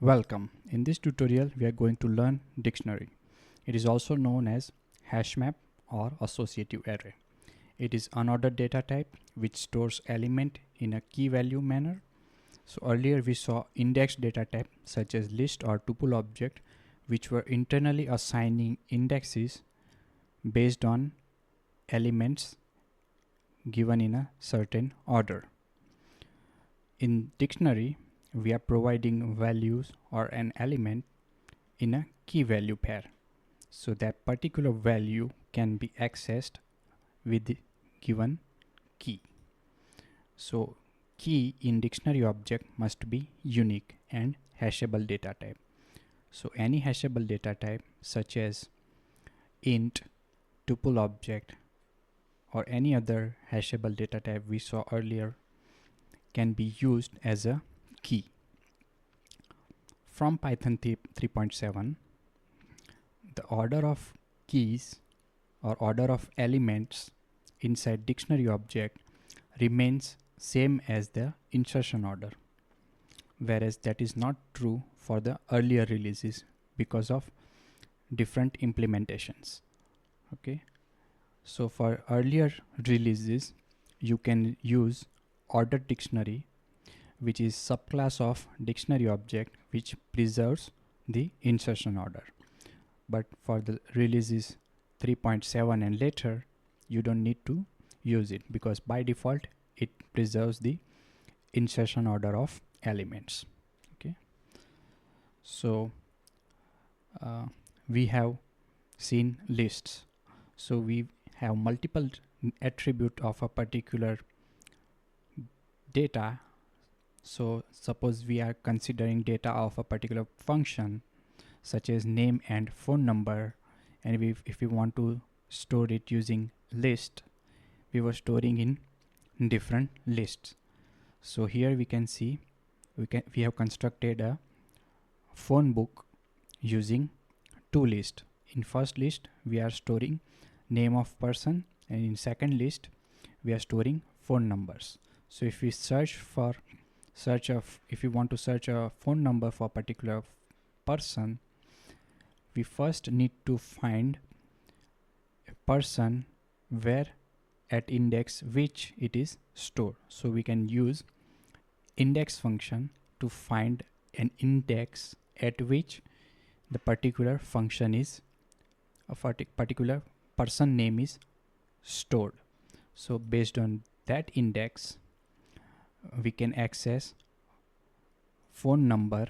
Welcome. In this tutorial, we are going to learn dictionary. It is also known as hash map or associative array. It is unordered data type which stores element in a key value manner. So earlier we saw indexed data type such as list or tuple object which were internally assigning indexes based on elements given in a certain order. In dictionary, we are providing values or an element in a key value pair. So that particular value can be accessed with the given key. So key in dictionary object must be unique and hashable data type. So any hashable data type such as int, tuple object or any other hashable data type we saw earlier can be used as a key. From Python 3.7, the order of keys or order of elements inside dictionary object remains same as the insertion order, whereas that is not true for the earlier releases because of different implementations. Okay, so for earlier releases you can use ordered dictionary, which is subclass of dictionary object which preserves the insertion order. But for the releases 3.7 and later, you don't need to use it because by default it preserves the insertion order of elements. Okay, so we have seen lists. So we have multiple attribute of a particular data. So suppose we are considering data of a particular function such as name and phone number, and if we want to store it using list, we were storing in different lists. So here we can see we have constructed a phone book using two lists. In first list we are storing name of person, and in second list we are storing phone numbers. So if we if you want to search a phone number for a particular person, we first need to find a person where at index which it is stored. So we can use index function to find an index at which the particular function is a particular person name is stored. So based on that index we can access phone number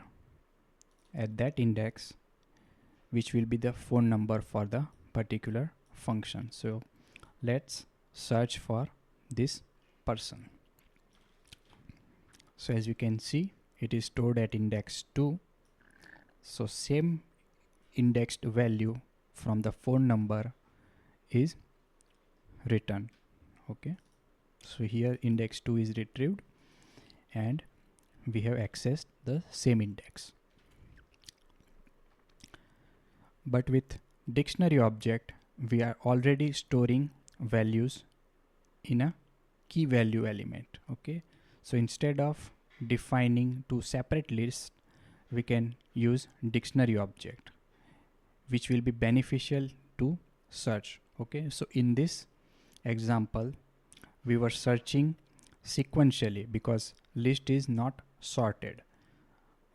at that index, which will be the phone number for the particular function. So let's search for this person. So as you can see, it is stored at index 2. So same indexed value from the phone number is returned. Okay, so here index 2 is retrieved and we have accessed the same index. But with dictionary object we are already storing values in a key value element. Okay, so instead of defining two separate lists, we can use dictionary object, which will be beneficial to search. Okay, so in this example we were searching sequentially because list is not sorted,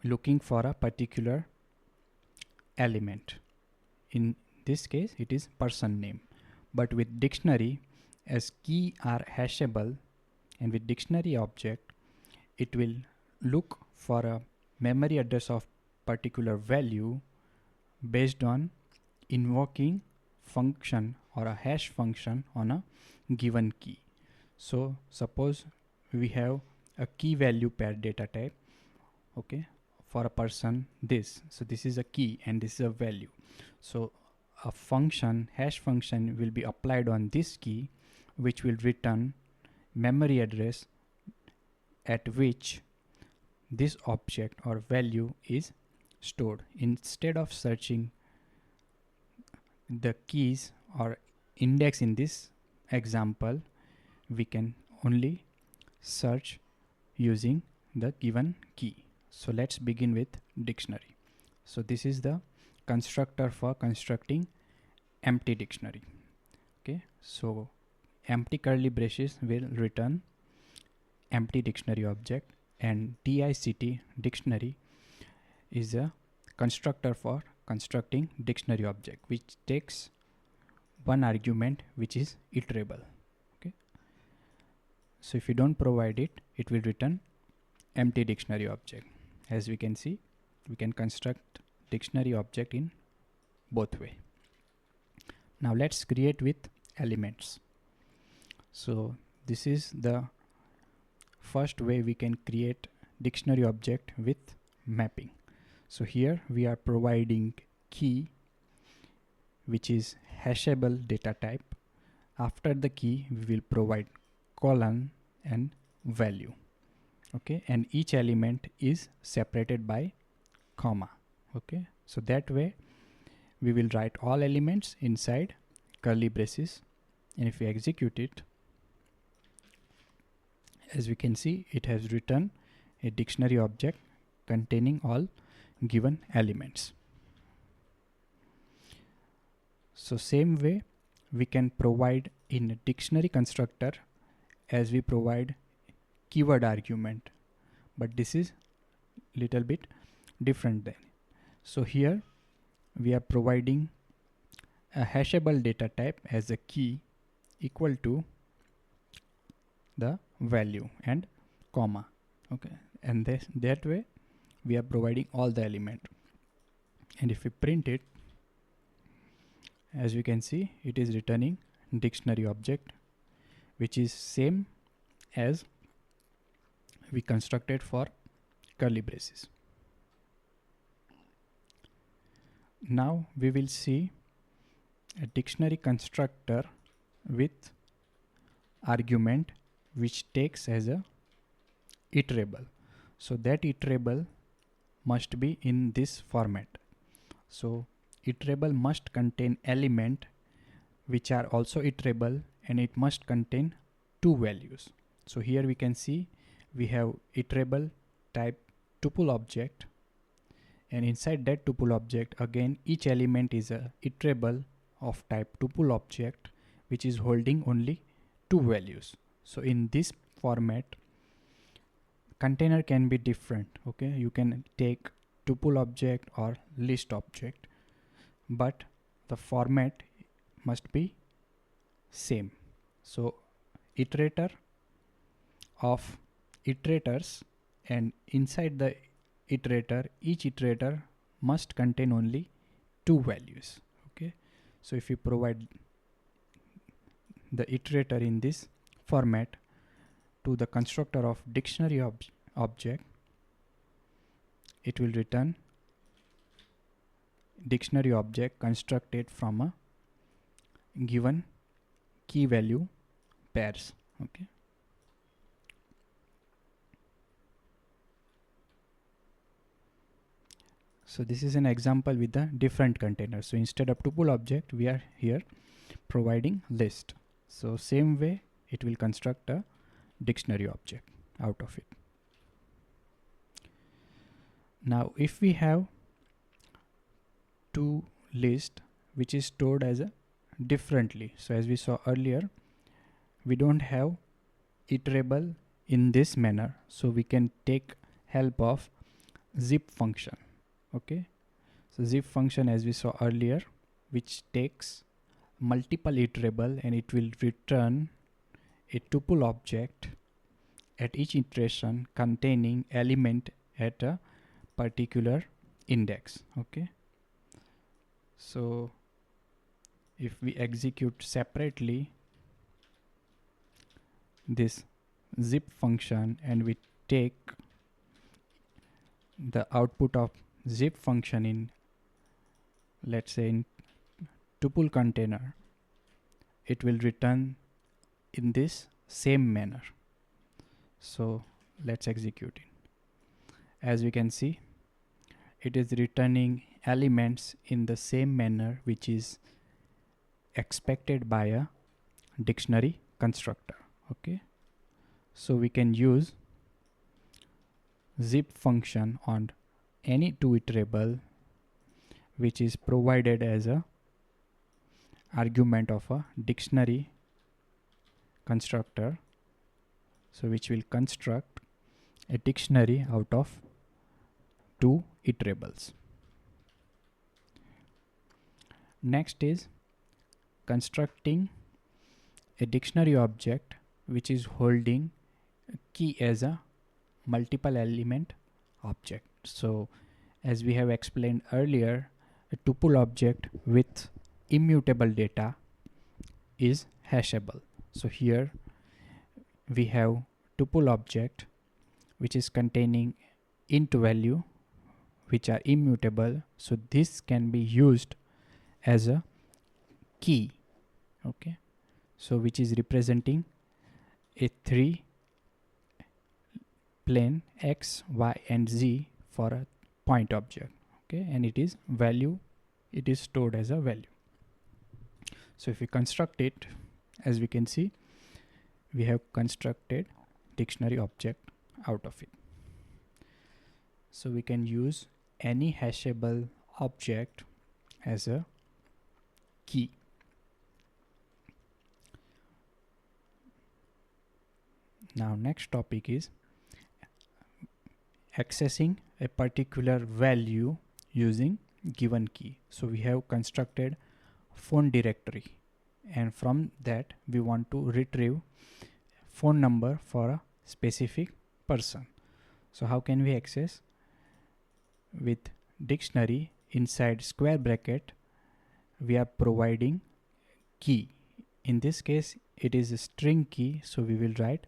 looking for a particular element. In this case it is person name. But with dictionary, as key are hashable, and with dictionary object it will look for a memory address of particular value based on invoking function or a hash function on a given key. So suppose we have a key value pair data type, okay, for a person this. So this is a key and this is a value. So a function, hash function, will be applied on this key, which will return memory address at which this object or value is stored. Instead of searching the keys or index in this example, we can only search using the given key. So let's begin with dictionary. So this is the constructor for constructing empty dictionary. Okay, so empty curly braces will return empty dictionary object, and dict dictionary is a constructor for constructing dictionary object, which takes one argument, which is iterable. Okay, so if you don't provide it, it will return empty dictionary object. As we can see, we can construct dictionary object in both way. Now let's create with elements. So this is the first way we can create dictionary object with mapping. So here we are providing key, which is hashable data type. After the key, we will provide colon and value. Okay, and each element is separated by comma. Okay, so that way we will write all elements inside curly braces, and if we execute it, as we can see, it has written a dictionary object containing all given elements. So same way we can provide in a dictionary constructor as we provide keyword argument, but this is little bit different then. So here we are providing a hashable data type as a key equal to the value and comma. Okay, and that way we are providing all the element, and if we print it, as you can see, it is returning dictionary object, which is same as we constructed for curly braces. Now we will see a dictionary constructor with argument which takes as a iterable. So that iterable must be in this format. So iterable must contain element which are also iterable, and it must contain two values. So here we can see we have iterable type tuple object, and inside that tuple object again each element is a iterable of type tuple object which is holding only two values. So in this format, container can be different. Okay, you can take tuple object or list object, but the format must be same. So iterator of iterators, and inside the iterator, each iterator must contain only two values. Okay, so if you provide the iterator in this format to the constructor of dictionary object, it will return dictionary object constructed from a given key value pairs. Okay, so this is an example with the different containers. So instead of tuple object, we are here providing list. So same way it will construct a dictionary object out of it. Now if we have two list which is stored as a differently, so as we saw earlier, we don't have iterable in this manner, so we can take help of zip function. Okay, so zip function, as we saw earlier, which takes multiple iterable, and it will return a tuple object at each iteration containing element at a particular index. Okay, so if we execute separately this zip function and we take the output of zip function in, let's say, in tuple container, it will return in this same manner. So let's execute it. As we can see, it is returning elements in the same manner which is expected by a dictionary constructor. Okay, so we can use zip function on any two iterable which is provided as a argument of a dictionary constructor, so which will construct a dictionary out of two iterables. Next is constructing a dictionary object which is holding a key as a multiple element object. So as we have explained earlier, a tuple object with immutable data is hashable. So here we have tuple object which is containing int value which are immutable, so this can be used as a key, okay, so which is representing a 3 plane x, y and z for a point object, okay, and it is value, it is stored as a value. So if we construct it, as we can see, we have constructed dictionary object out of it. So we can use any hashable object as a key. Now next topic is accessing a particular value using given key. So we have constructed phone directory, and from that we want to retrieve phone number for a specific person. So how can we access? With dictionary inside square bracket we are providing key. In this case it is a string key, so we will write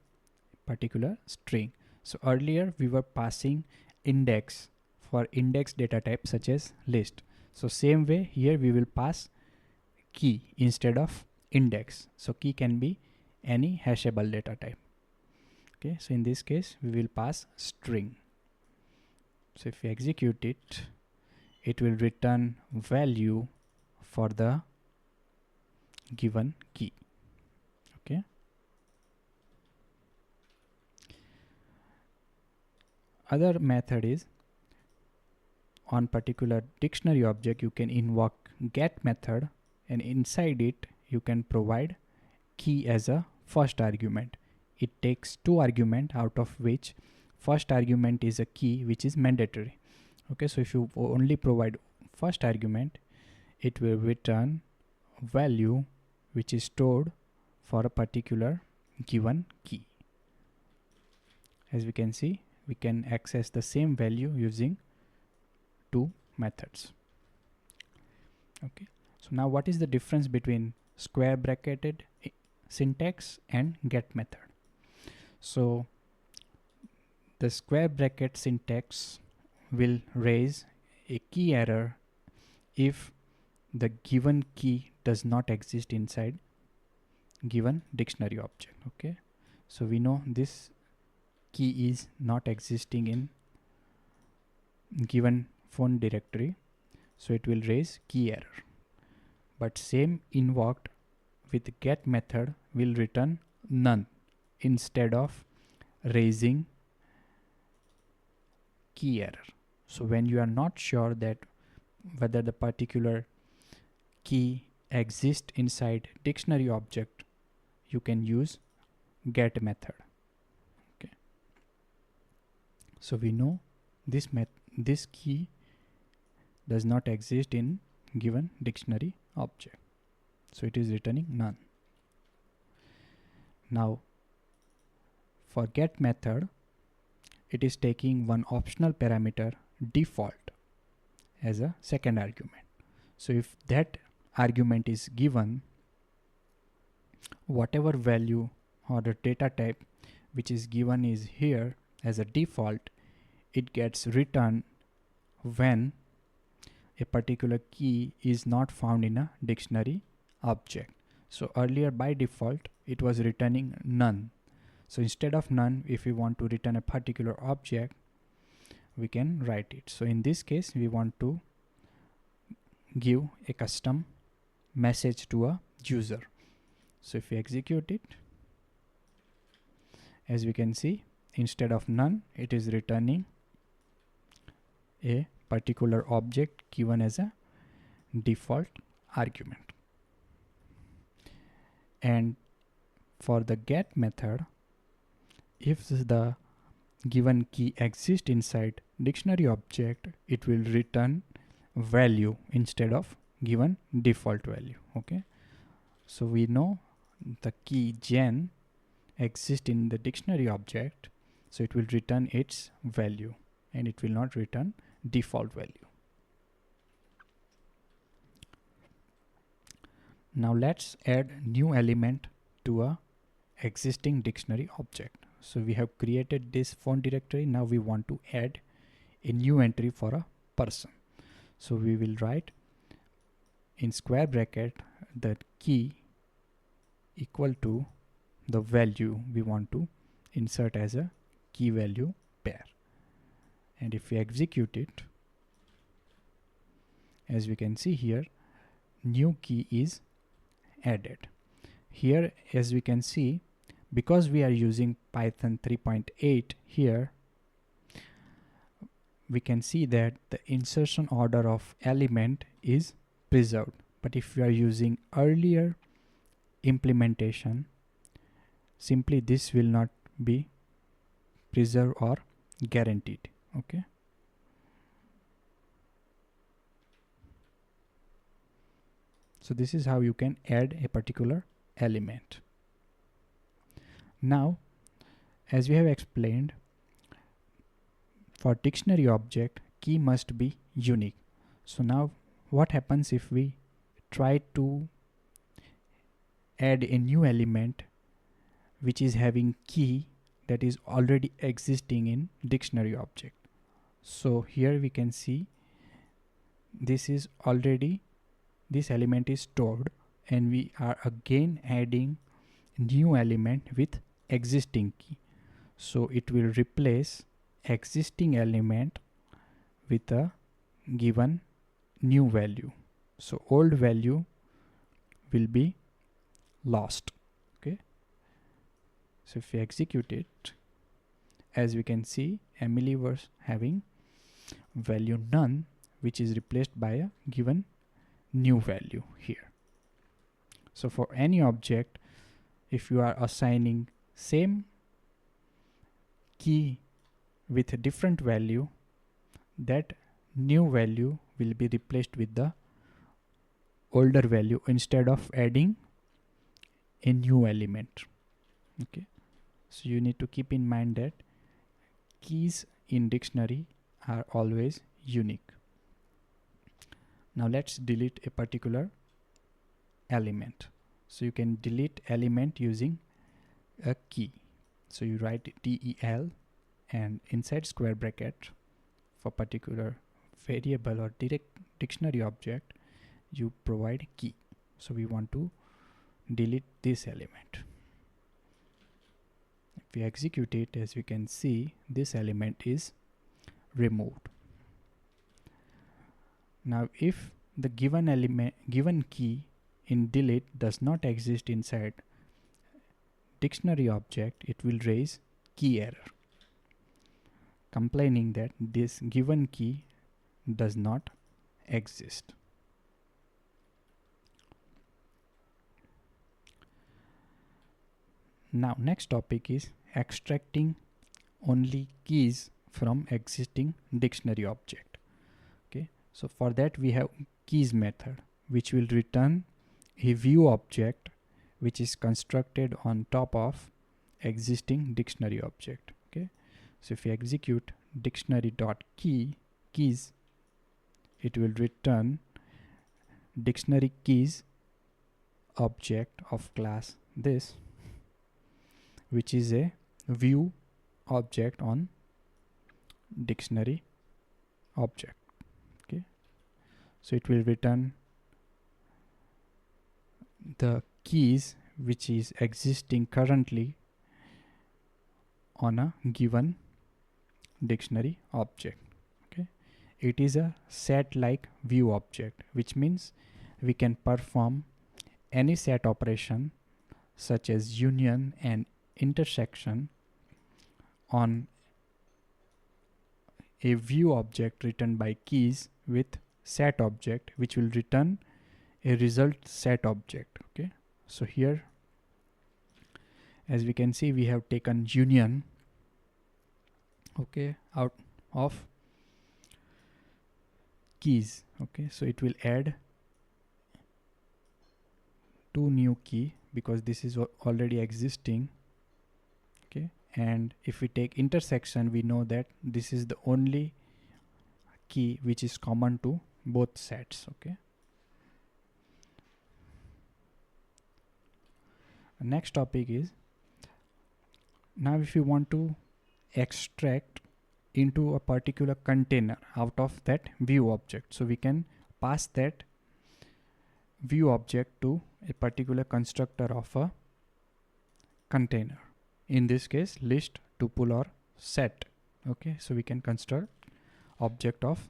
particular string. So earlier we were passing index for index data type such as list. So same way here we will pass key instead of index. So key can be any hashable data type. Okay, so in this case we will pass string. So if we execute it, it will return value for the given key. Okay. Other method is on particular dictionary object you can invoke get method, and inside it you can provide key as a first argument. It takes two argument, out of which first argument is a key which is mandatory. Okay, so if you only provide first argument, it will return value which is stored for a particular given key. As we can see, we can access the same value using two methods. Okay, so now what is the difference between square bracketed syntax and get method? So the square bracket syntax will raise a key error if the given key does not exist inside given dictionary object. Okay, so we know this key is not existing in given phone directory, so it will raise key error. But same invoked with get method will return none instead of raising key error. So when you are not sure that whether the particular key exists inside dictionary object, you can use get method. Okay, so we know this key does not exist in given dictionary object, so it is returning none. Now for get method, it is taking one optional parameter default as a second argument. So if that argument is given, whatever value or the data type which is given is here as a default, it gets returned when a particular key is not found in a dictionary object. So earlier by default it was returning none. So instead of none, if we want to return a particular object, we can write it. So in this case we want to give a custom message to a user. So if we execute it, as we can see, instead of none it is returning a particular object given as a default argument. And for the get method, if the given key exists inside dictionary object, it will return value instead of given default value. Okay, so we know the key gen exists in the dictionary object, so it will return its value and it will not return default value. Now let's add new element to a existing dictionary object. So we have created this phone directory. Now we want to add a new entry for a person. So we will write in square bracket the key equal to the value we want to insert as a key value pair. And if we execute it, as we can see here, new key is added. Here, as we can see, because we are using Python 3.8 here, we can see that the insertion order of element is preserved. But if we are using earlier implementation, simply this will not be preserved or guaranteed. Okay. So this is how you can add a particular element. Now, as we have explained, for dictionary object, key must be unique. So now what happens if we try to add a new element which is having key that is already existing in dictionary object? So here we can see this element is stored, and we are again adding new element with existing key. So it will replace existing element with a given new value. So old value will be lost. Okay. So if we execute it, as we can see, Emily was having value none, which is replaced by a given new value here. So for any object, if you are assigning same key with a different value, that new value will be replaced with the older value instead of adding a new element. Okay, so you need to keep in mind that keys in dictionary are always unique. Now let's delete a particular element. So you can delete element using a key. So you write del and inside square bracket for particular variable or direct dictionary object you provide key. So we want to delete this element. If we execute it, as we can see, this element is removed. Now if the given key in delete does not exist inside dictionary object, it will raise key error, complaining that this given key does not exist. Now next topic is extracting only keys from existing dictionary object. Okay, so for that we have keys method, which will return a view object which is constructed on top of existing dictionary object. Okay, so if we execute dictionary.keys, it will return dictionary keys object of class this, which is a view object on dictionary object. Okay, so it will return the keys which is existing currently on a given dictionary object. Okay, it is a set like view object, which means we can perform any set operation such as union and intersection on a view object written by keys with set object, which will return a result set object. Okay, so here as we can see, we have taken union, okay, out of keys. Okay, so it will add two new key because this is already existing. Okay, and if we take intersection, we know that this is the only key which is common to both sets. Okay, next topic is, now if you want to extract into a particular container out of that view object, so we can pass that view object to a particular constructor of a container, in this case list, tuple or set. Okay, so we can construct object of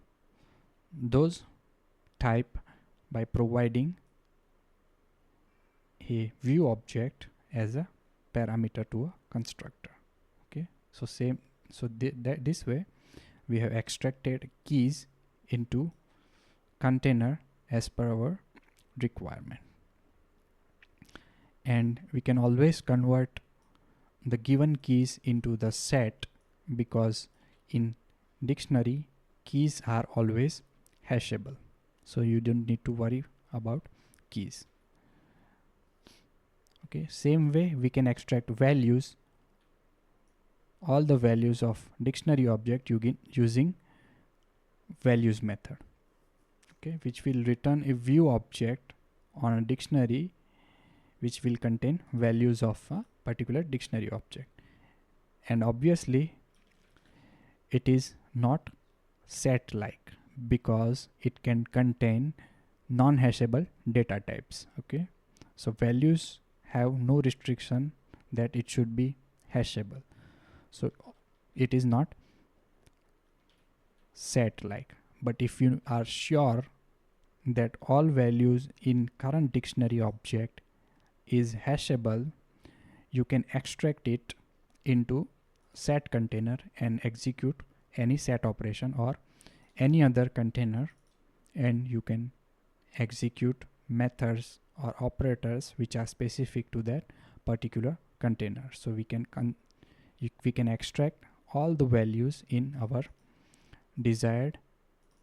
those type by providing a view object as a parameter to a constructor. Okay, so this way we have extracted keys into container as per our requirement, and we can always convert the given keys into the set, because in dictionary keys are always hashable, so you don't need to worry about keys. Okay, same way we can extract values, all the values of dictionary object using values method. Okay, which will return a view object on a dictionary which will contain values of a particular dictionary object, and obviously it is not set like, because it can contain non-hashable data types. Okay, so values have no restriction that it should be hashable, so it is not set like. But if you are sure that all values in current dictionary object is hashable, you can extract it into set container and execute any set operation or any other container, and you can execute methods or operators which are specific to that particular container. So we can extract all the values in our desired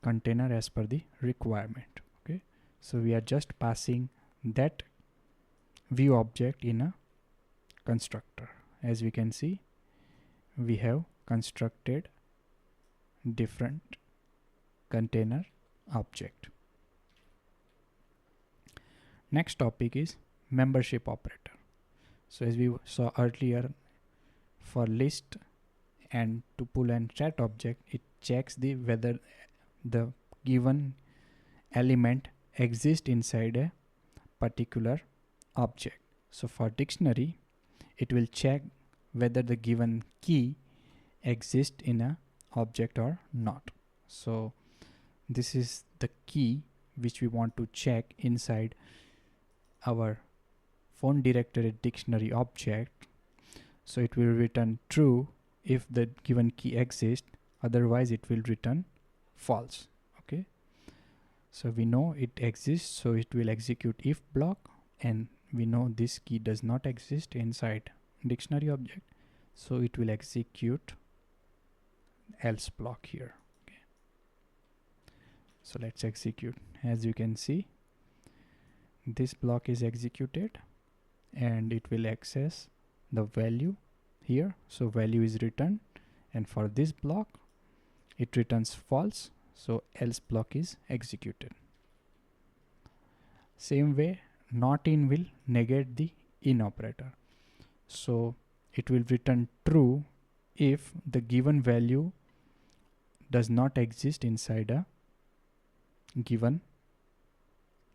container as per the requirement. Okay, so we are just passing that view object in a constructor. As we can see, we have constructed different container object. Next topic is membership operator. So as we saw earlier, for list and tuple and set object, it checks whether the given element exists inside a particular object. So for dictionary, it will check whether the given key exists in a object or not. So this is the key which we want to check inside our phone directory dictionary object. So it will return true if the given key exists, otherwise it will return false. Okay, so we know it exists, so it will execute if block, and we know this key does not exist inside dictionary object, so it will execute else block here. Okay, so let's execute. As you can see, this block is executed and it will access the value here, so value is returned, and for this block it returns false, so else block is executed. Same way, not in will negate the in operator, so it will return true if the given value does not exist inside a given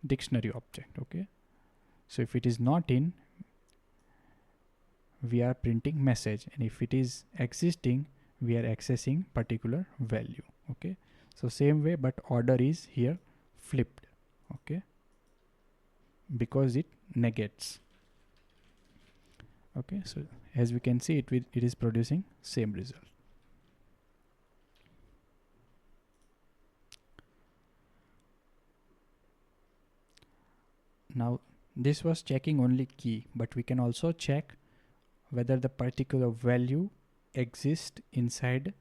dictionary object. Okay, so if it is not in, we are printing message, and if it is existing, we are accessing particular value. Okay, so same way, but order is here flipped. Okay, because it negates. Okay, so as we can see, it is producing same result. Now this was checking only key, but we can also check whether the particular value exists inside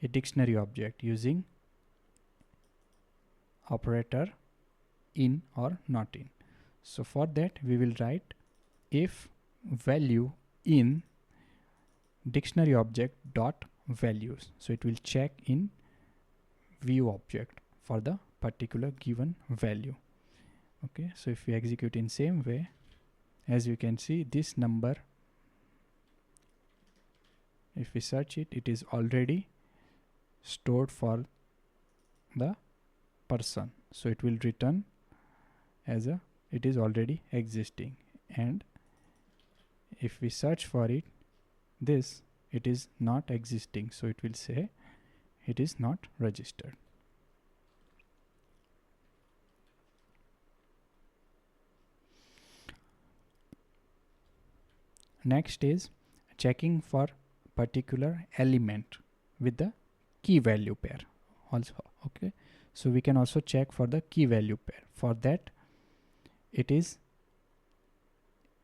a dictionary object using operator in or not in. So for that we will write if value in dictionary object dot values. So it will check in view object for the particular given value. Okay, so if we execute in same way, as you can see, this number, if we search it, it is already stored for the person. So it will return as a it is already existing, and if we search for it, this it is not existing, so it will say it is not registered. Next is checking for particular element with the key value pair also. Okay, so we can also check for the key value pair. For that, it is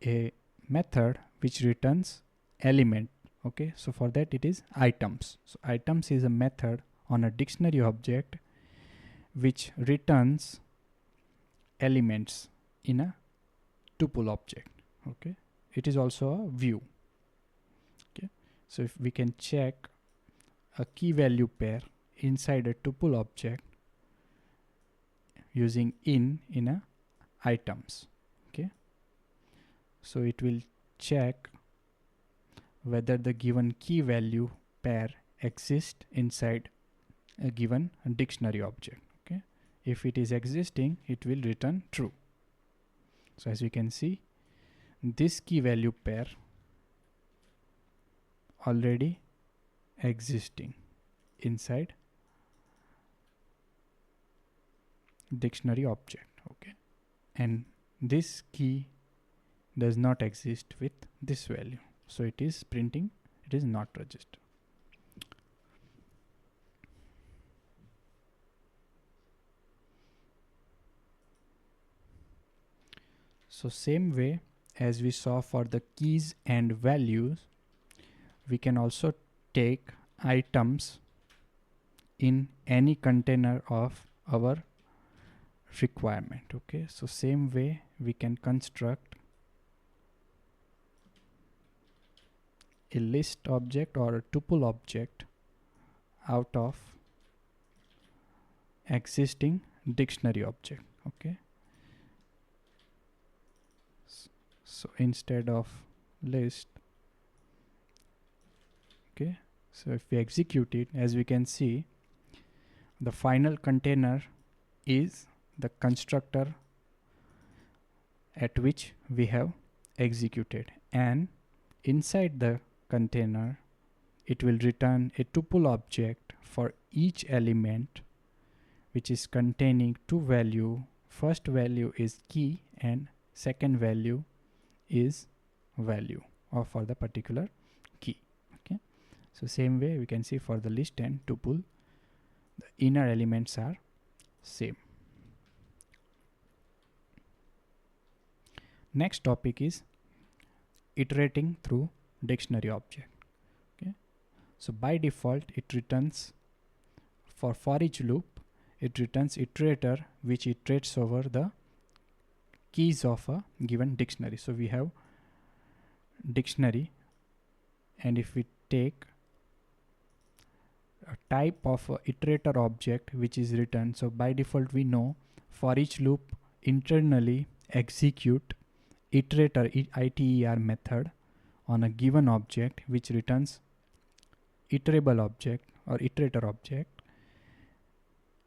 a method which returns element. Okay, so for that it is items. So items is a method on a dictionary object which returns elements in a tuple object. Okay, it is also a view. Okay, so if we can check a key value pair inside a tuple object using in a items. Okay, so it will check whether the given key value pair exists inside a given dictionary object. Okay, if it is existing, it will return true. So as you can see, this key value pair already existing inside dictionary object. Okay, and this key does not exist with this value, so it is printing it is not registered. So same way as we saw for the keys and values, we can also take items in any container of our requirement. Okay, so same way we can construct a list object or a tuple object out of existing dictionary object. Okay, so instead of list, okay, so if we execute it, as we can see, the final container is the constructor at which we have executed, and inside the container it will return a tuple object for each element which is containing two value. First value is key and second value is value or for the particular key. Okay, so same way we can see for the list and tuple, the inner elements are same. Next topic is iterating through dictionary object. Okay, so by default it returns, for each loop it returns iterator which iterates over the keys of a given dictionary. So we have dictionary, and if we take a type of a iterator object which is returned, so by default we know for each loop internally execute iterator iter method on a given object which returns iterable object or iterator object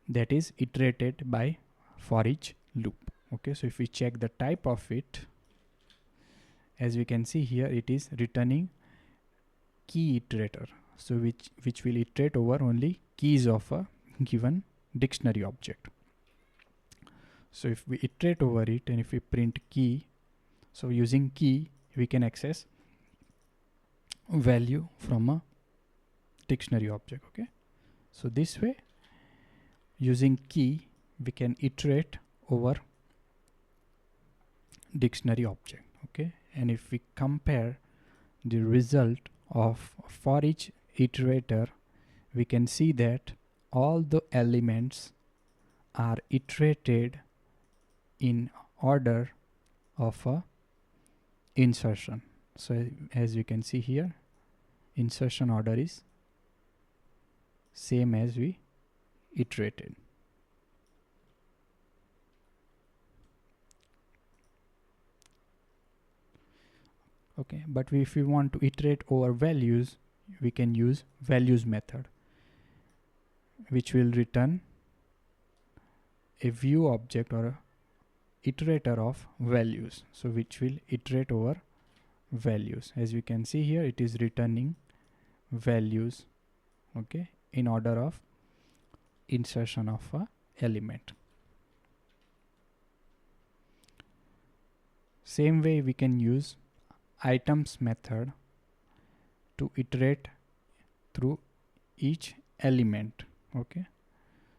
that is iterated by for each loop. Okay, so if we check the type of it, as we can see here, it is returning key iterator, so which will iterate over only keys of a given dictionary object. So if we iterate over it and if we print key, so using key we can access value from a dictionary object. Okay, so this way using key we can iterate over dictionary object. Okay, and if we compare the result of for each iterator, we can see that all the elements are iterated in order of a insertion. So as you can see here, insertion order is same as we iterated. Okay, but if we want to iterate over values, we can use values method, which will return a view object or a iterator of values, so which will iterate over values. As we can see here, it is returning values, okay, in order of insertion of a element. Same way we can use items method to iterate through each element. Okay,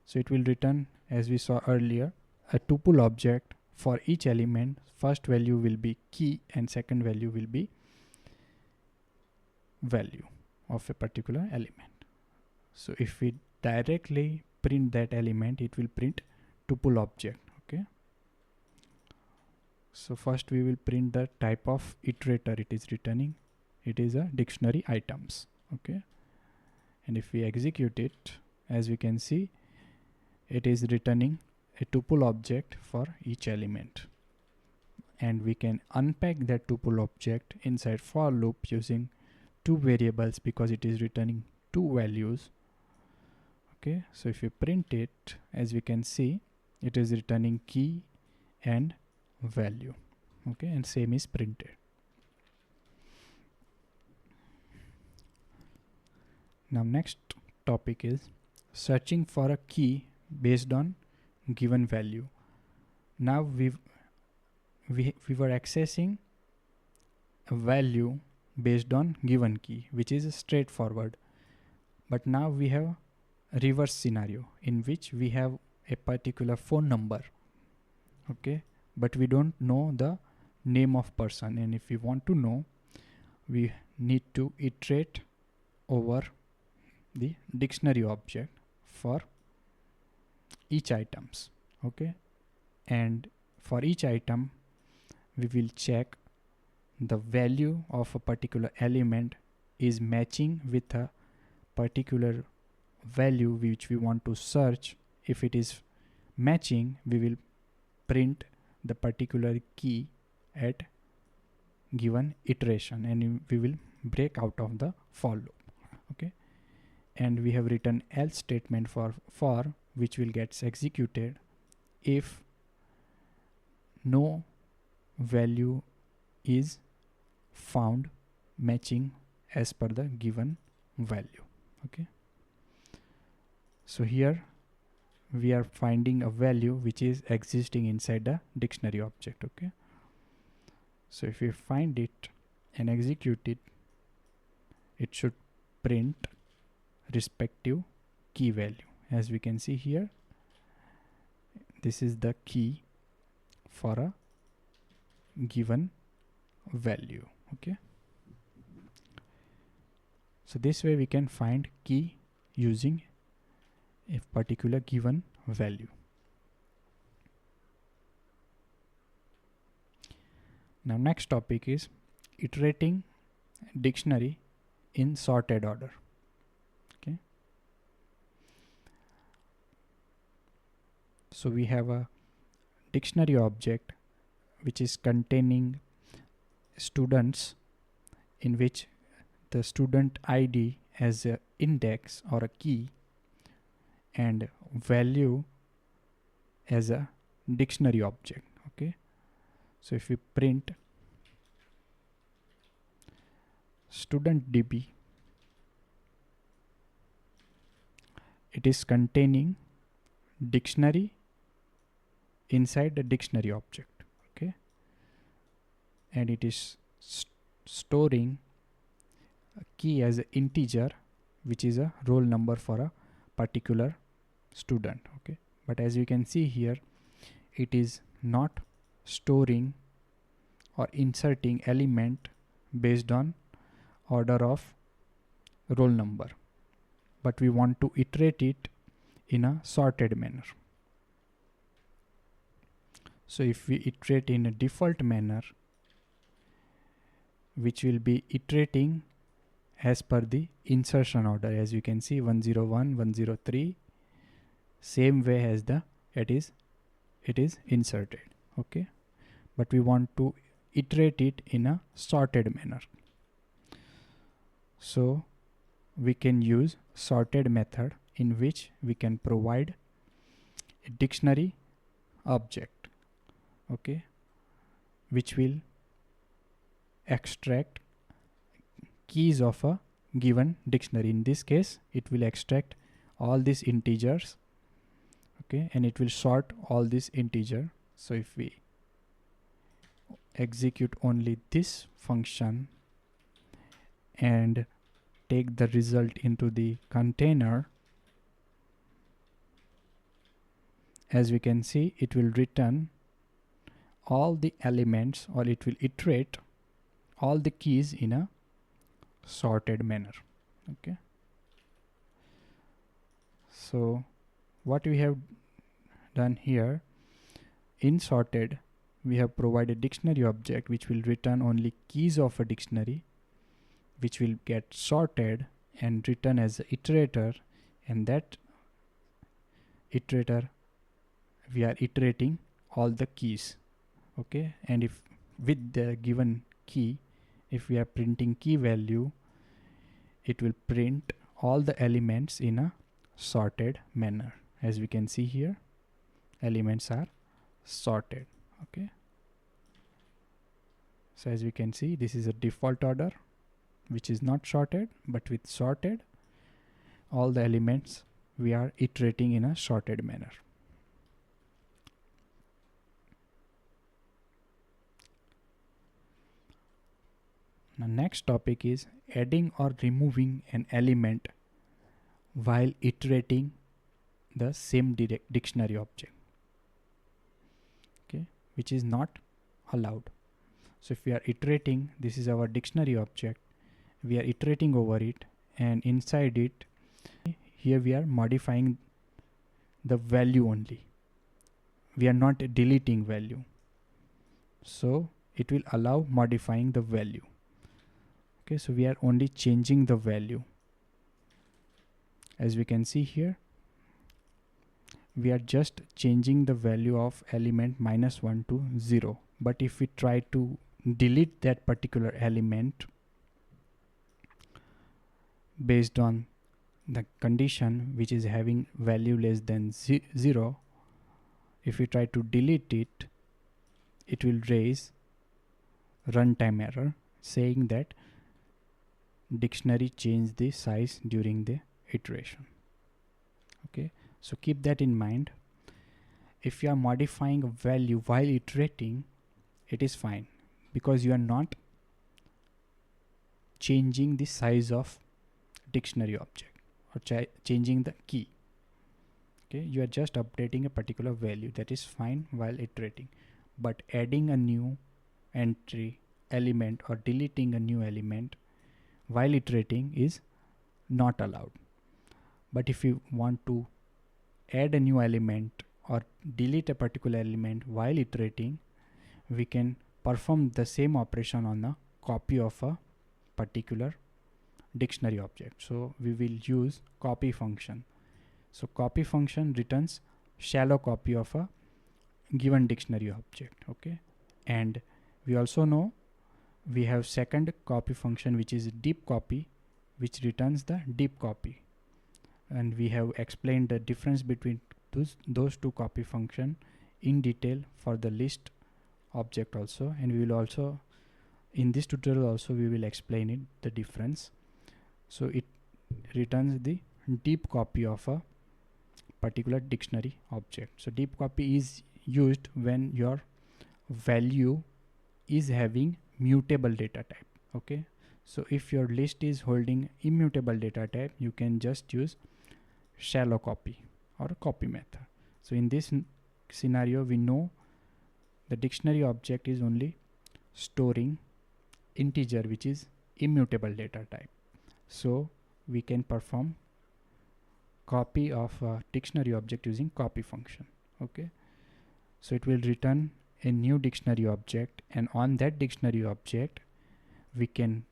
so it will return, as we saw earlier, a tuple object for each element. First value will be key and second value will be value of a particular element. So if we directly print that element, it will print tuple object. Okay, so first we will print the type of iterator it is returning. It is a dictionary items. Okay, and if we execute it, as we can see, it is returning a tuple object for each element, and we can unpack that tuple object inside for loop using two variables because it is returning two values. Okay, so if we print it, as we can see, it is returning key and value. Okay, and same is printed. Now next topic is searching for a key based on given value. Now we were accessing a value based on given key, which is straightforward, but now we have a reverse scenario in which we have a particular phone number. Okay, but we don't know the name of person, and if we want to know, we need to iterate over the dictionary object for each items. Okay, and for each item we will check the value of a particular element is matching with a particular value which we want to search. If it is matching, we will print the particular key at given iteration, and we will break out of the for loop. Okay, and we have written else statement for which will get executed if no value is found matching as per the given value. Okay, so here we are finding a value which is existing inside the dictionary object. Okay, so if we find it and execute it, it should print respective key value. As we can see here, this is the key for a given value. Okay, so this way we can find key using a particular given value. Now next topic is iterating dictionary in sorted order. Okay, so we have a dictionary object which is containing students, in which the student ID as an index or a key and value as a dictionary object. Okay, so if we print student DB, it is containing dictionary inside the dictionary object. Okay, and it is storing a key as an integer, which is a roll number for a particular student. Okay, but as you can see here, it is not storing or inserting element based on order of roll number, but we want to iterate it in a sorted manner. So if we iterate in a default manner, which will be iterating as per the insertion order, as you can see 101, 103, same way as it is inserted. Okay, but we want to iterate it in a sorted manner. So we can use sorted method, in which we can provide a dictionary object, okay, which will extract keys of a given dictionary. In this case, it will extract all these integers, okay, and it will sort all these integer. So if we execute only this function and take the result into the container, as we can see, it will return all the elements, or it will iterate all the keys in a sorted manner. Okay, so what we have done here, in sorted we have provided dictionary object which will return only keys of a dictionary, which will get sorted and written as an iterator, and that iterator we are iterating all the keys. Okay, and if with the given key, if we are printing key value, it will print all the elements in a sorted manner. As we can see here, elements are sorted. Okay, so as we can see, this is a default order which is not sorted, but with sorted, all the elements we are iterating in a sorted manner. Now next topic is adding or removing an element while iterating the same dictionary object, okay, which is not allowed. So if we are iterating, this is our dictionary object, we are iterating over it, and inside it, here we are modifying the value only, we are not deleting value, so it will allow modifying the value. Okay, so we are only changing the value. As we can see here, we are just changing the value of element -1 to 0, but if we try to delete that particular element based on the condition which is having value less than 0, if we try to delete it, it will raise runtime error saying that dictionary changed the size during the iteration. Okay, so keep that in mind. If you are modifying a value while iterating, it is fine, because you are not changing the size of dictionary object or changing the key. Okay, you are just updating a particular value, that is fine while iterating, but adding a new entry element or deleting a new element while iterating is not allowed. But if you want to add a new element or delete a particular element while iterating, we can perform the same operation on a copy of a particular dictionary object. So we will use copy function. So copy function returns shallow copy of a given dictionary object. Okay, and we also know we have second copy function which is deepcopy, which returns the deep copy, and we have explained the difference between those two copy function in detail for the list object also, and we will also in this tutorial also we will explain it, the difference. So it returns the deep copy of a particular dictionary object. So deep copy is used when your value is having mutable data type. Okay, so if your list is holding immutable data type, you can just use shallow copy or a copy method. So in this scenario, we know the dictionary object is only storing integer, which is immutable data type. So we can perform copy of a dictionary object using copy function. Okay, so it will return a new dictionary object, and on that dictionary object we can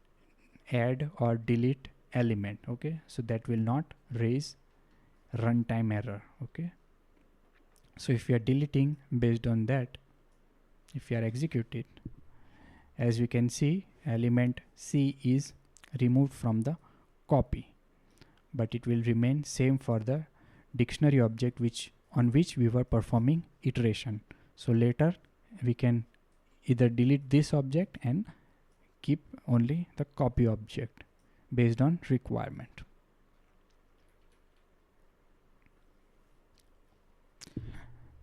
add or delete element. Okay, so that will not raise runtime error. Okay, so if we are deleting, based on that, if we are execute it, as we can see, element C is removed from the copy, but it will remain same for the dictionary object on which we were performing iteration. So later we can either delete this object and keep only the copy object based on requirement.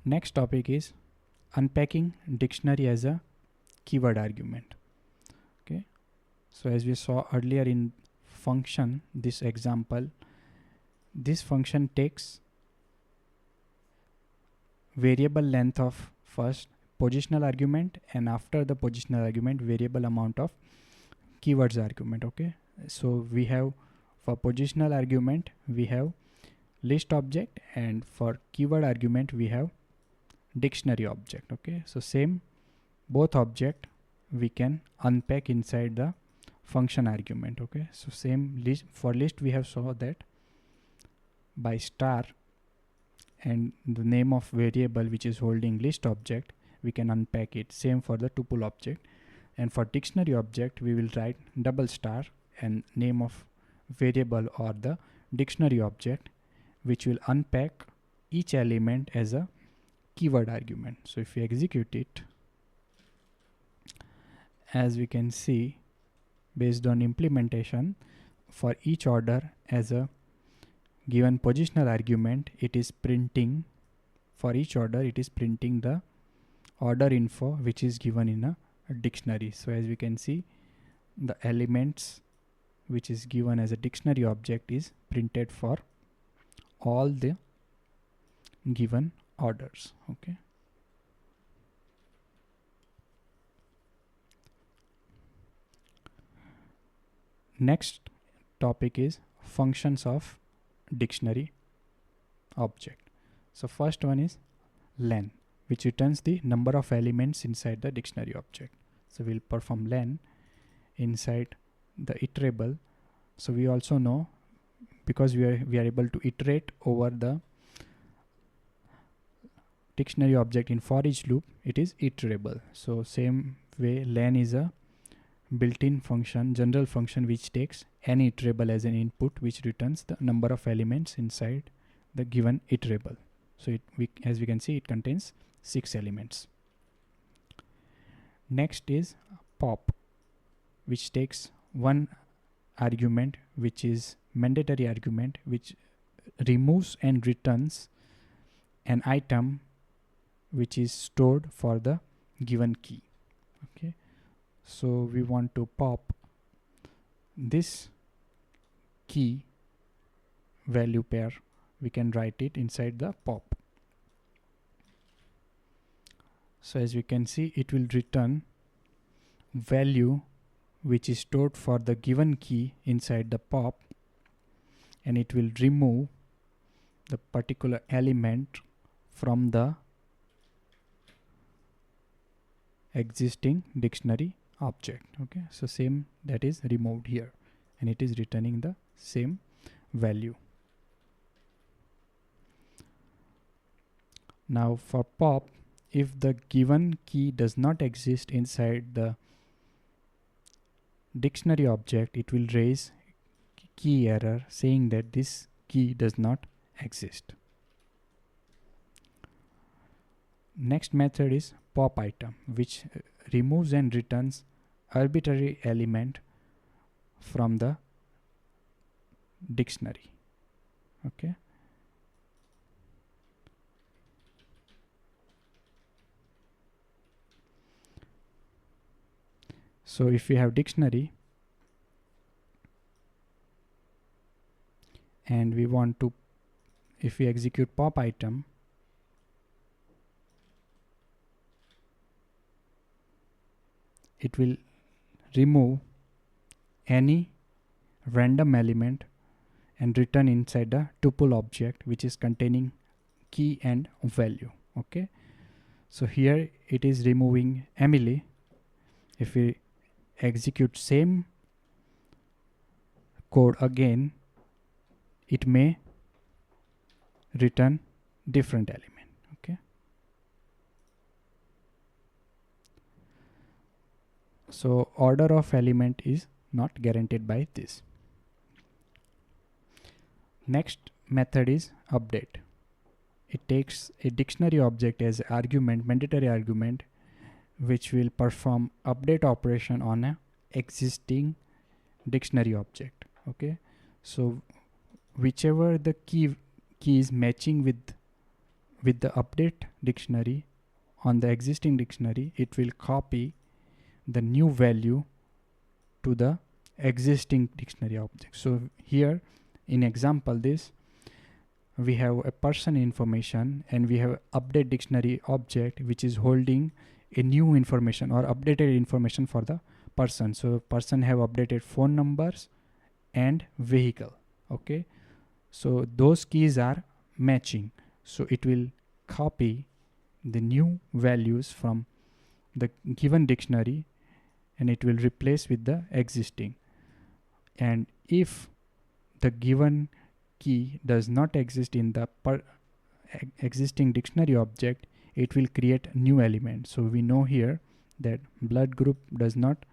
Next topic is unpacking dictionary as a keyword argument. Okay, so as we saw earlier in function, this example, this function takes variable length of first positional argument, and after the positional argument variable amount of keywords argument. Okay, so we have, for positional argument we have list object, and for keyword argument we have dictionary object. Okay, so same, both object we can unpack inside the function argument. Okay, so same list, for list we have saw that by star and the name of variable which is holding list object, we can unpack it. Same for the tuple object, and for dictionary object we will write double star and name of variable or the dictionary object, which will unpack each element as a keyword argument. So if we execute it, as we can see, based on implementation, for each order as a given positional argument, it is printing, for each order it is printing the order info which is given in a dictionary. So as we can see, the elements which is given as a dictionary object is printed for all the given orders. Okay, next topic is functions of dictionary object. So first one is len, which returns the number of elements inside the dictionary object. So we'll perform len inside the iterable. So we also know, because we are able to iterate over the dictionary object in for each loop, it is iterable. So same way, len is a built-in function, general function, which takes any iterable as an input, which returns the number of elements inside the given iterable. So as we can see, it contains 6 elements. Next is pop, which takes one argument, which is mandatory argument, which removes and returns an item which is stored for the given key. Okay, so we want to pop this key value pair, we can write it inside the pop. So as we can see, it will return value which is stored for the given key inside the pop, and it will remove the particular element from the existing dictionary object. Okay, so same, that is removed here, and it is returning the same value. Now for pop, if the given key does not exist inside the dictionary object, it will raise key error saying that this key does not exist. Next method is pop item, which removes and returns arbitrary element from the dictionary. Okay, so if we have dictionary and we want to, if we execute pop item, it will remove any random element and return inside the tuple object which is containing key and value. Okay, so here it is removing Emily. If we execute same code again, it may return different element. Okay, so order of element is not guaranteed by this. Next method is update. It takes a dictionary object as argument, mandatory argument, which will perform update operation on a existing dictionary object. Okay, so whichever the key is matching with the update dictionary on the existing dictionary, it will copy the new value to the existing dictionary object. So here in example this, we have a person information and we have update dictionary object which is holding a new information or updated information for the person. So person have updated phone numbers and vehicle. Okay, so those keys are matching, so it will copy the new values from the given dictionary and it will replace with the existing. And if the given key does not exist in the existing dictionary object, it will create new element. So we know here that blood group does not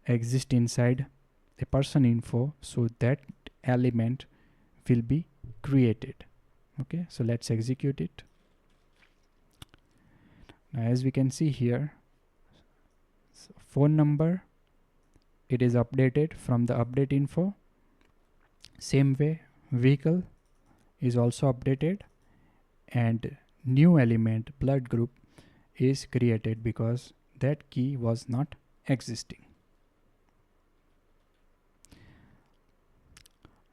exist inside a person info, so that element will be created. Okay, so let's execute it. Now as we can see here, so phone number, it is updated from the update info. Same way vehicle is also updated, and new element blood group is created because that key was not existing.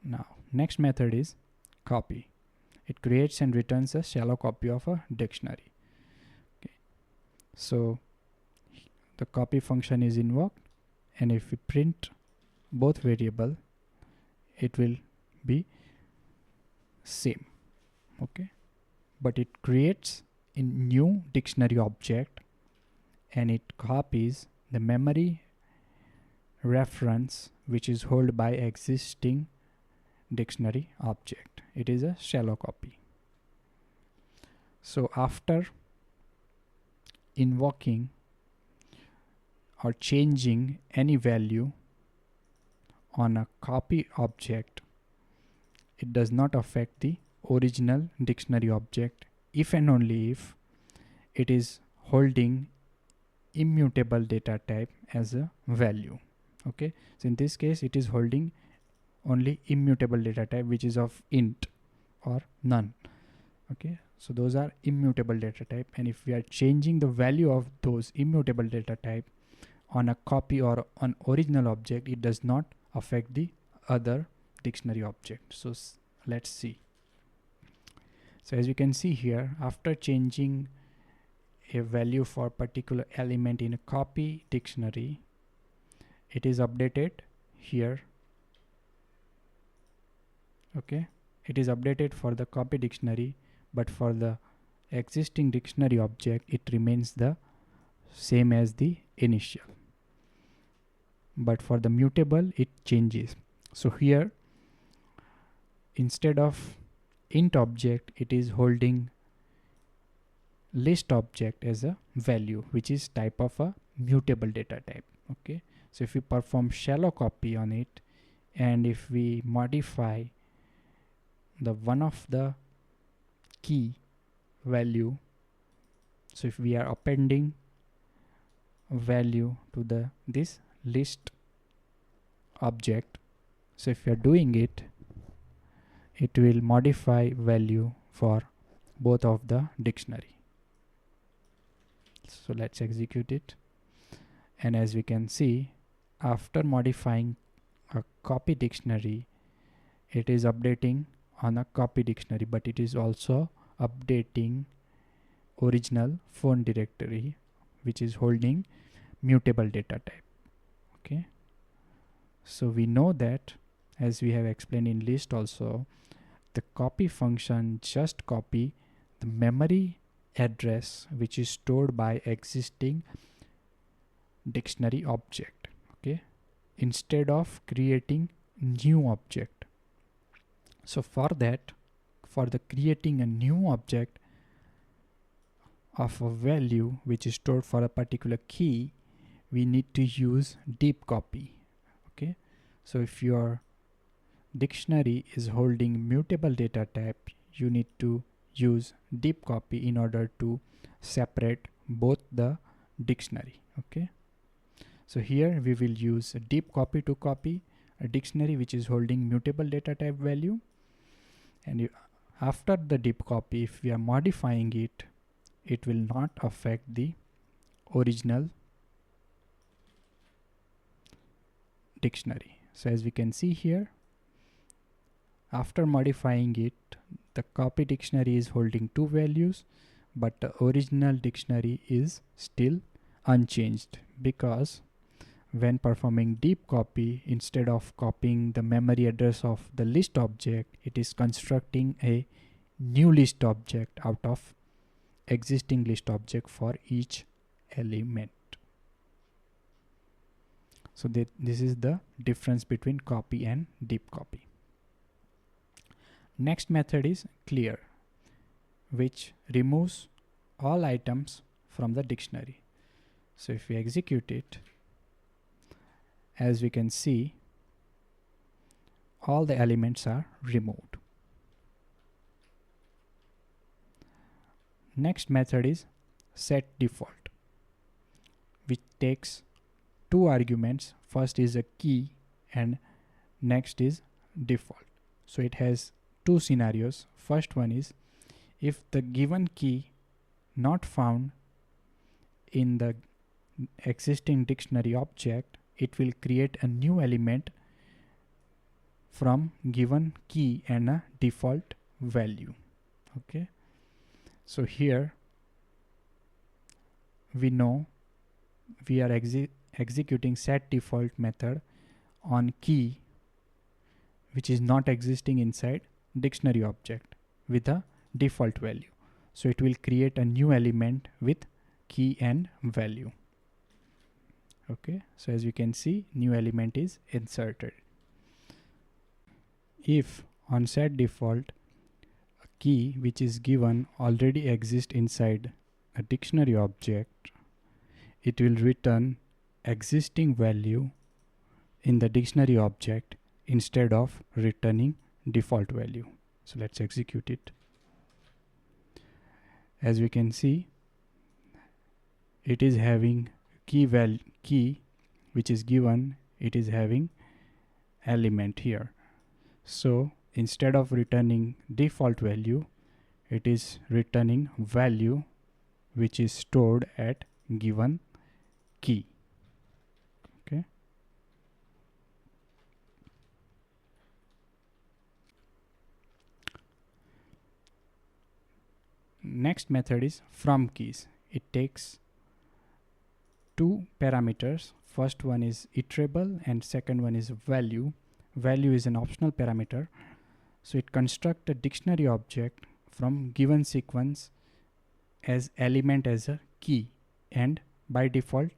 Now next method is copy. It creates and returns a shallow copy of a dictionary. Okay, so the copy function is invoked, and if we print both variable, it will be same. Okay, but it creates a new dictionary object and it copies the memory reference which is held by existing dictionary object. It is a shallow copy. So after invoking or changing any value on a copy object, it does not affect the original dictionary object if and only if it is holding immutable data type as a value. Okay, so in this case it is holding only immutable data type which is of int or none. Okay, so those are immutable data type, and if we are changing the value of those immutable data type on a copy or on original object, it does not affect the other dictionary object. So let's see. So as you can see here, after changing a value for particular element in a copy dictionary, it is updated here. Okay, it is updated for the copy dictionary, but for the existing dictionary object it remains the same as the initial, but for the mutable it changes. So here instead of int object, it is holding list object as a value, which is type of a mutable data type. Okay, so if we perform shallow copy on it and if we modify the one of the key value, so if we are appending value to the this list object, so if we are doing it, it will modify value for both of the dictionary. So let's execute it, and as we can see, after modifying a copy dictionary, it is updating on a copy dictionary, but it is also updating original phone directory which is holding mutable data type. Okay, so we know that, as we have explained in list also, the copy function just copy the memory address which is stored by existing dictionary object, okay, instead of creating new object. So for that, for the creating a new object of a value which is stored for a particular key, we need to use deepcopy. Okay, so if your dictionary is holding mutable data type, you need to use deepcopy in order to separate both the dictionary. Okay, so here we will use deepcopy to copy a dictionary which is holding mutable data type value, and after the deepcopy, if we are modifying it, it will not affect the original dictionary. So as we can see here, after modifying it, the copy dictionary is holding two values, but the original dictionary is still unchanged, because when performing deep copy, instead of copying the memory address of the list object, it is constructing a new list object out of existing list object for each element. So this is the difference between copy and deep copy. Next method is clear, which removes all items from the dictionary. So if we execute it, as we can see, all the elements are removed. Next method is setDefault, which takes two arguments. First is a key and next is default. So it has two scenarios. First one is, if the given key not found in the existing dictionary object, it will create a new element from given key and a default value. Okay, so here we know we are executing setDefault method on key which is not existing inside dictionary object with a default value. So it will create a new element with key and value. Okay, so as you can see, new element is inserted. If on setDefault a key which is given already exists inside a dictionary object, it will return existing value in the dictionary object instead of returning default value. So let's execute it. As we can see, it is having key which is given, it is having element here. So instead of returning default value, it is returning value which is stored at given key. Okay, next method is fromkeys. It takes two parameters. First one is iterable and second one is value. Value is an optional parameter. So it constructs a dictionary object from given sequence as element as a key, and by default,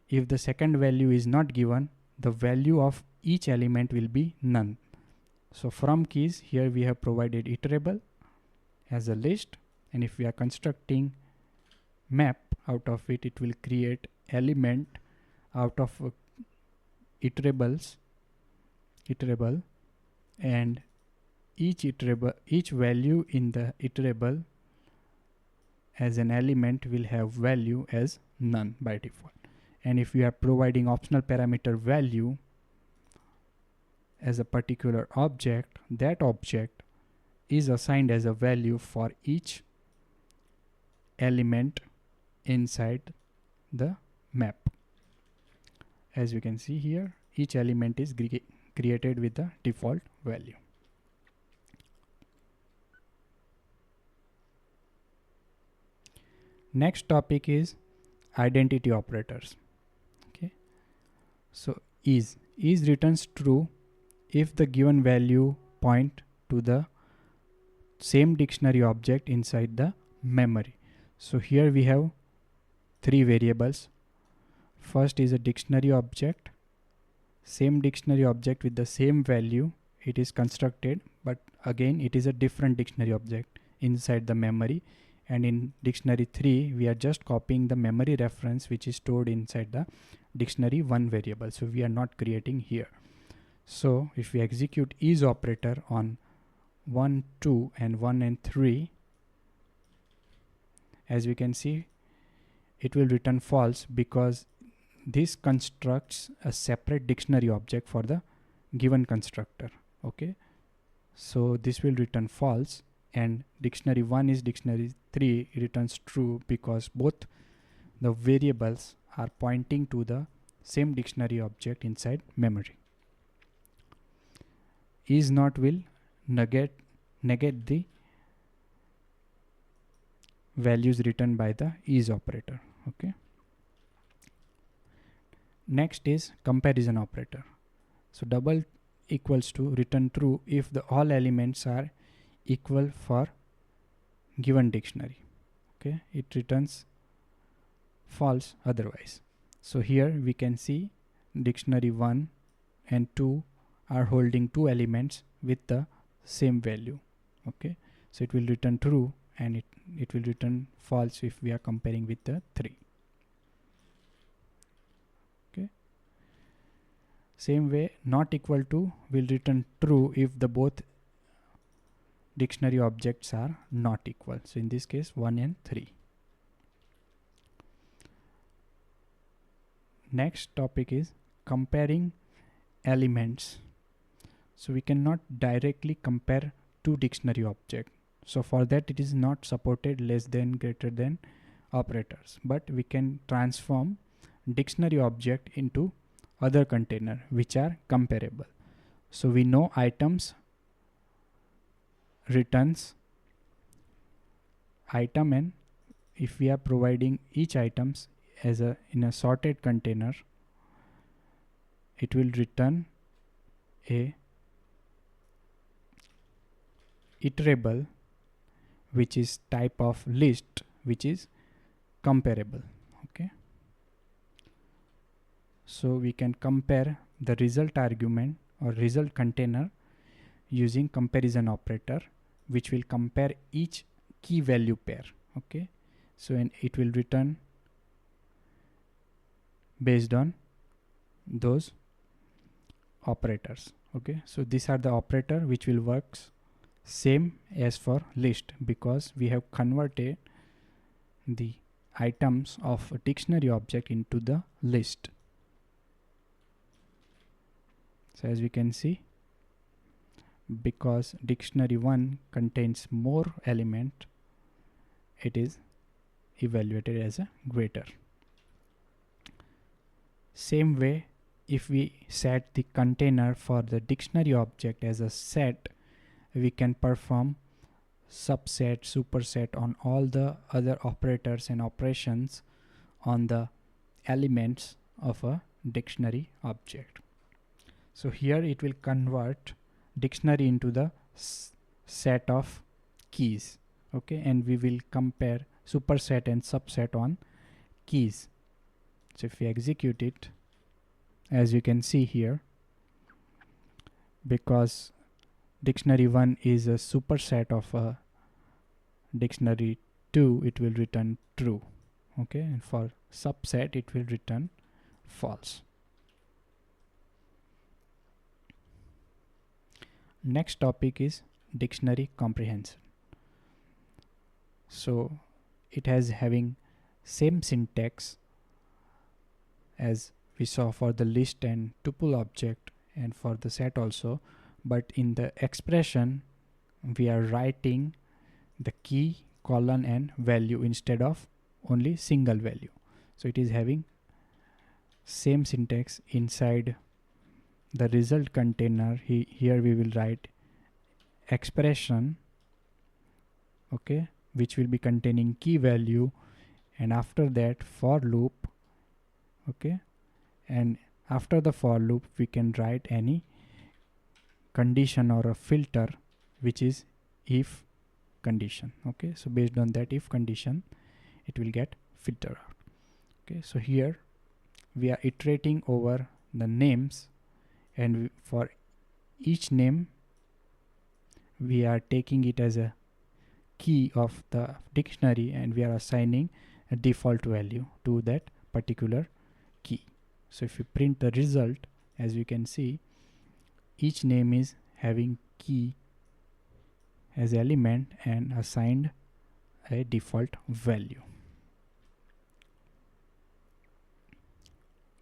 if the second value is not given, the value of each element will be none. So from keys, here we have provided iterable as a list, and if we are constructing map out of it, it will create element out of iterable, and each value in the iterable as an element will have value as none by default. And if we are providing optional parameter value as a particular object, that object is assigned as a value for each element inside the map. As you can see here, each element is created with the default value. Next topic is identity operators. So is returns true if the given value point to the same dictionary object inside the memory. So here we have three variables. First is a dictionary object, same dictionary object with the same value. It is constructed, but again it is a different dictionary object inside the memory. And in dictionary 3 we are just copying the memory reference which is stored inside the dictionary 1 variable. So we are not creating here. So if we execute is operator on 1, 2 and 1 and 3, as we can see, it will return false because this constructs a separate dictionary object for the given constructor. Okay, so this will return false, and dictionary 1 is dictionary 3 returns true because both the variables are pointing to the same dictionary object inside memory. Is not will negate the values written by the is operator. Okay, next is comparison operator. So double equals to return true if the all elements are equal for given dictionary. Okay, it returns false otherwise. So here we can see dictionary 1 and 2 are holding two elements with the same value. Okay, so it will return true, and it will return false if we are comparing with the 3. Okay, same way not equal to will return true if the both dictionary objects are not equal. So in this case 1 and 3. Next topic is comparing elements. So we cannot directly compare two dictionary objects. So for that it is not supported less than greater than operators, but we can transform dictionary object into other container which are comparable. So we know items returns item, and if we are providing each items as in a sorted container, it will return a iterable which is type of list which is comparable. Okay, so we can compare the result argument or result container using comparison operator, which will compare each key value pair. Okay, so and it will return based on those operators. Okay, so these are the operator which will works same as for list because we have converted the items of a dictionary object into the list. So as we can see, because dictionary 1 contains more element, it is evaluated as a greater. Same way, if we set the container for the dictionary object as a set, we can perform subset, superset on all the other operators and operations on the elements of a dictionary object. So here it will convert dictionary into the set of keys. Okay, and we will compare superset and subset on keys. So if we execute it, as you can see here, because dictionary 1 is a superset of a dictionary 2, it will return true. Okay, and for subset it will return false. Next topic is dictionary comprehension. So it has having same syntax as we saw for the list and tuple object and for the set also, but in the expression we are writing the key, colon and value instead of only single value. So it is having same syntax inside the result container. Here we will write expression, okay, which will be containing key value, and after that for loop, okay, and after the for loop we can write any condition or a filter which is if condition. Okay, so based on that if condition it will get filter out. Okay, so here we are iterating over the names, and for each name we are taking it as a key of the dictionary and we are assigning a default value to that particular key. So if you print the result, as you can see, each name is having key as element and assigned a default value.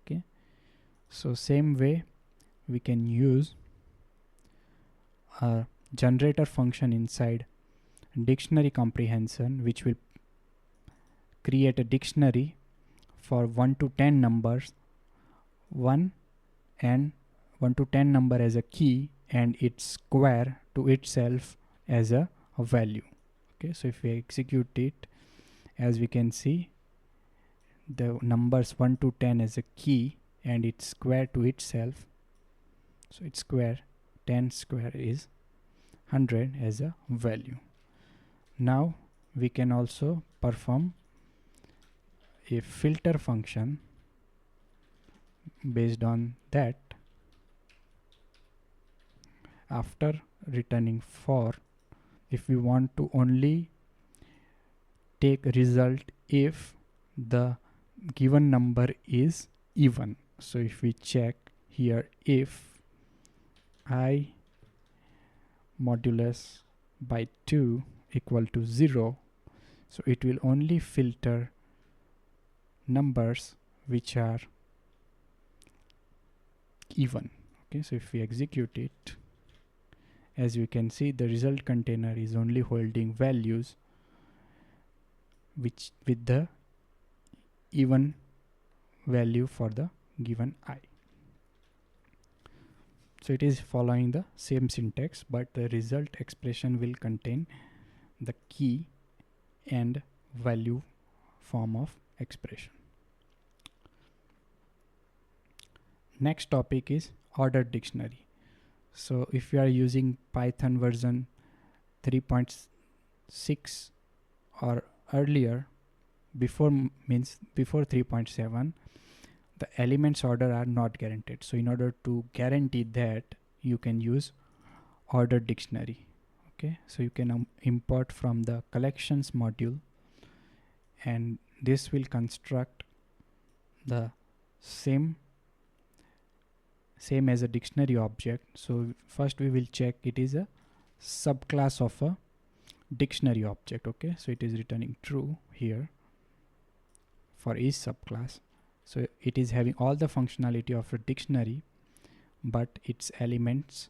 Okay, so same way we can use a generator function inside dictionary comprehension, which will create a dictionary for 1 to 10 numbers, 1 to 10 number as a key and its square to itself as a value. Okay, so if we execute it, as we can see, the numbers 1 to 10 as a key and its square to itself, so its square 10 square is 100 as a value. Now we can also perform a filter function based on that. After returning for, if we want to only take result if the given number is even, so if we check here, if I modulus by 2 equal to 0, so it will only filter numbers which are even. Okay, so if we execute it, as you can see, the result container is only holding values which with the even value for the given I. So it is following the same syntax, but the result expression will contain the key and value form of expression. Next topic is ordered dictionary. So if you are using Python version 3.6 or earlier, before 3.7, the elements order are not guaranteed. So in order to guarantee that, you can use ordered dictionary. Okay, so you can import from the collections module, and this will construct the same as a dictionary object. So first we will check it is a subclass of a dictionary object. Okay, so it is returning true here for each subclass. So it is having all the functionality of a dictionary, but its elements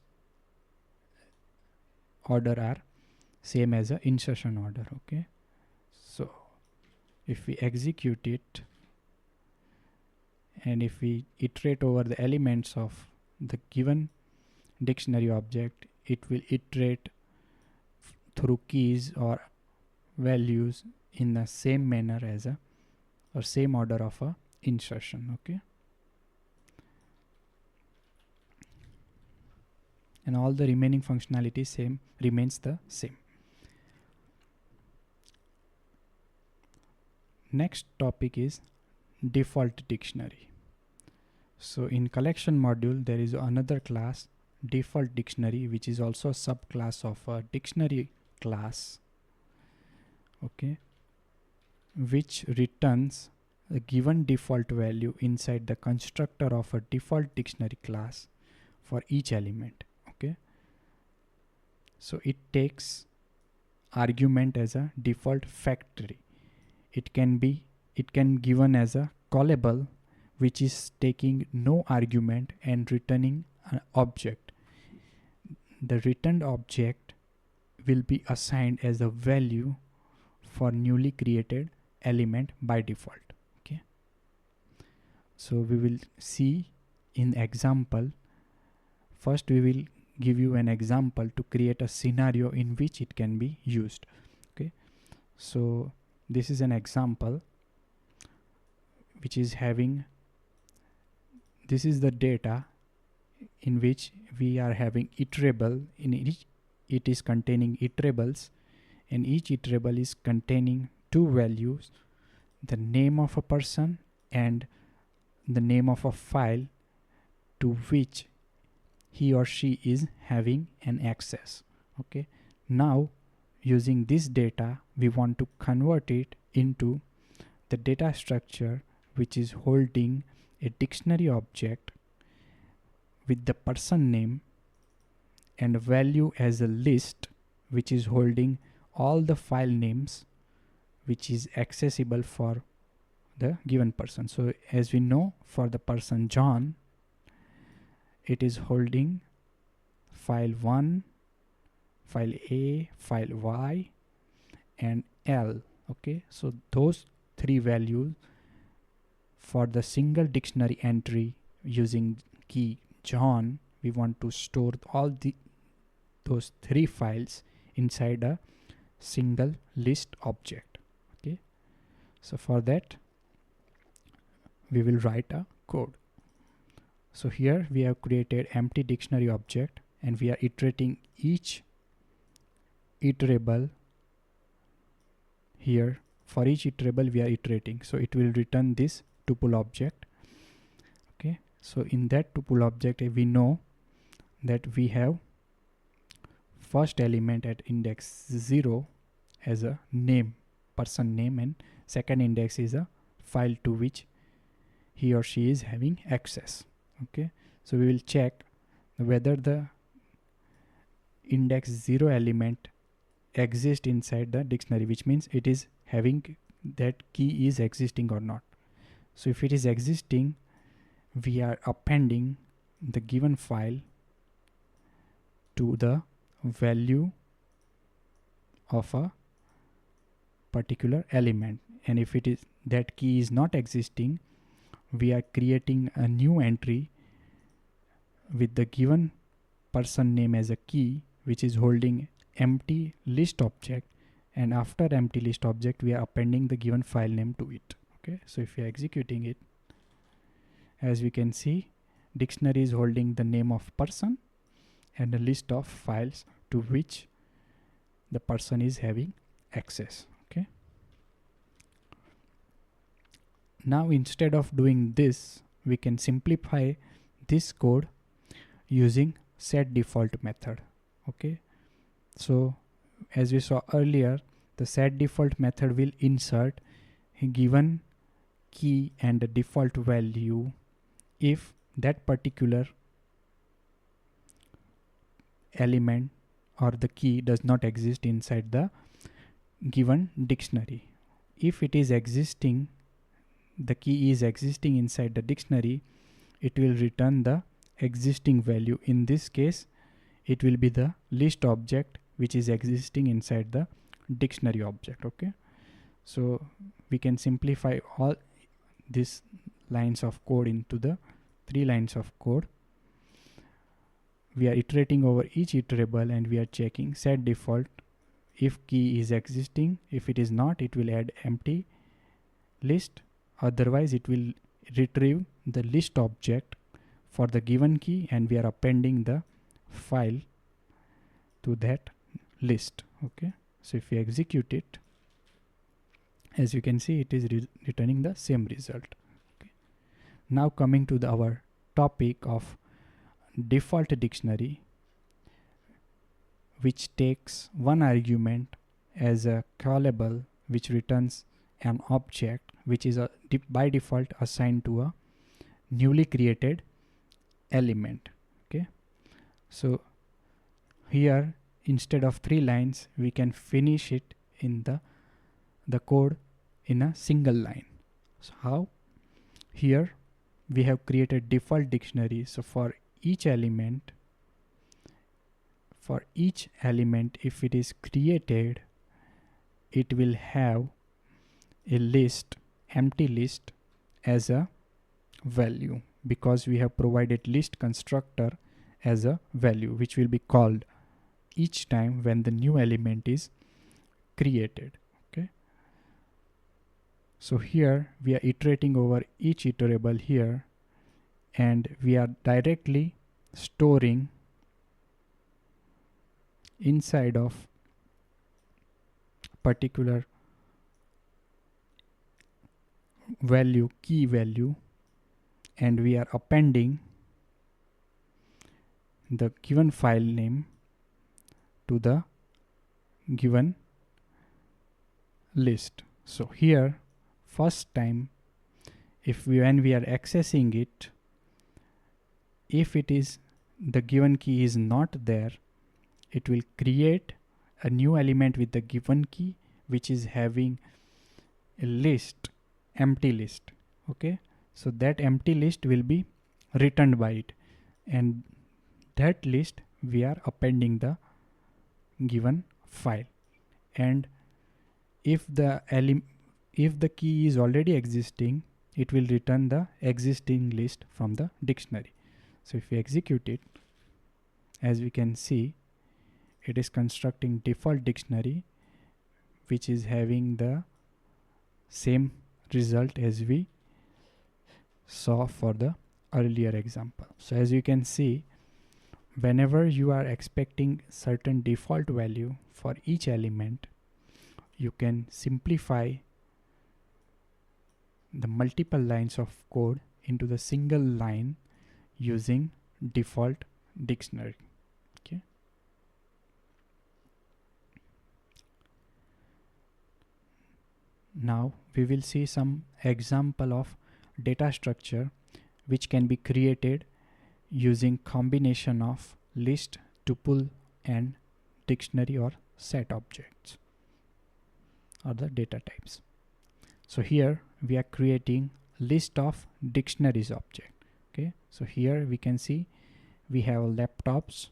order are same as a insertion order. Okay, so if we execute it and if we iterate over the elements of the given dictionary object, it will iterate through keys or values in the same manner as a or same order of a insertion. Okay, and all the remaining functionality remains the same. Next topic is default dictionary. So in collection module there is another class, default dictionary, which is also a subclass of a dictionary class. Okay, which returns a given default value inside the constructor of a default dictionary class for each element. Okay, so it takes argument as a default factory. It can given as a callable, which is taking no argument and returning an object. The returned object will be assigned as a value for newly created element by default. Okay, so we will see in example. First we will give you an example to create a scenario in which it can be used. Okay, so this is an example which is having this is the data in which we are having iterable. In each, it is containing iterables, and each iterable is containing two values, the name of a person and the name of a file to which he or she is having an access. Okay, now using this data we want to convert it into the data structure which is holding a dictionary object with the person name and a value as a list which is holding all the file names which is accessible for the given person. So as we know, for the person John, it is holding file 1, file A, file Y and L. Okay, so those three values for the single dictionary entry using key John, we want to store all those three files inside a single list object. Okay, so for that we will write a code. So here we have created empty dictionary object and we are iterating each iterable. Here for each iterable we are iterating, so it will return this tuple object. Okay, so in that tuple object we know that we have first element at index 0 as a name, person name, and second index is a file to which he or she is having access. Okay, so we will check whether the index 0 element exists inside the dictionary, which means it is having that key is existing or not. So if it is existing, we are appending the given file to the value of a particular element, and if it is that key is not existing, we are creating a new entry with the given person name as a key which is holding empty list object, and after empty list object we are appending the given file name to it. Okay, so if we are executing it, as we can see, dictionary is holding the name of person and a list of files to which the person is having access. Okay, now instead of doing this, we can simplify this code using setDefault method. Okay, so as we saw earlier, the setDefault method will insert a given key and a default value if that particular element or the key does not exist inside the given dictionary. If it is existing, the key is existing inside the dictionary, it will return the existing value. In this case, it will be the list object which is existing inside the dictionary object. Okay, so we can simplify all these lines of code into the 3 lines of code. We are iterating over each iterable and we are checking setDefault if key is existing. If it is not, it will add empty list, otherwise it will retrieve the list object for the given key and we are appending the file to that list. Okay, so if we execute it, as you can see, it is returning the same result. Okay, now coming to our topic of default dictionary, which takes one argument as a callable which returns an object which is by default assigned to a newly created element. Okay, so here instead of 3 lines we can finish it in the code in a single line. So how? Here we have created default dictionary, so for each element if it is created, it will have a list, empty list as a value, because we have provided list constructor as a value which will be called each time when the new element is created. Okay, so here we are iterating over each iterable here, and we are directly storing inside of particular value, key value, and we are appending the given file name to the given list. So here first time, when we are accessing it, if it is the given key is not there, it will create a new element with the given key which is having a list, empty list. Okay, so that empty list will be returned by it, and that list we are appending the given file. And if the key is already existing, it will return the existing list from the dictionary. So if we execute it, as we can see, it is constructing default dictionary which is having the same result as we saw for the earlier example. So as you can see, whenever you are expecting certain default value for each element, you can simplify the multiple lines of code into the single line using default dictionary. Okay. Now we will see some example of data structure which can be created using combination of list, tuple and dictionary or set objects or the data types. So here we are creating list of dictionaries object. Okay, so here we can see we have laptops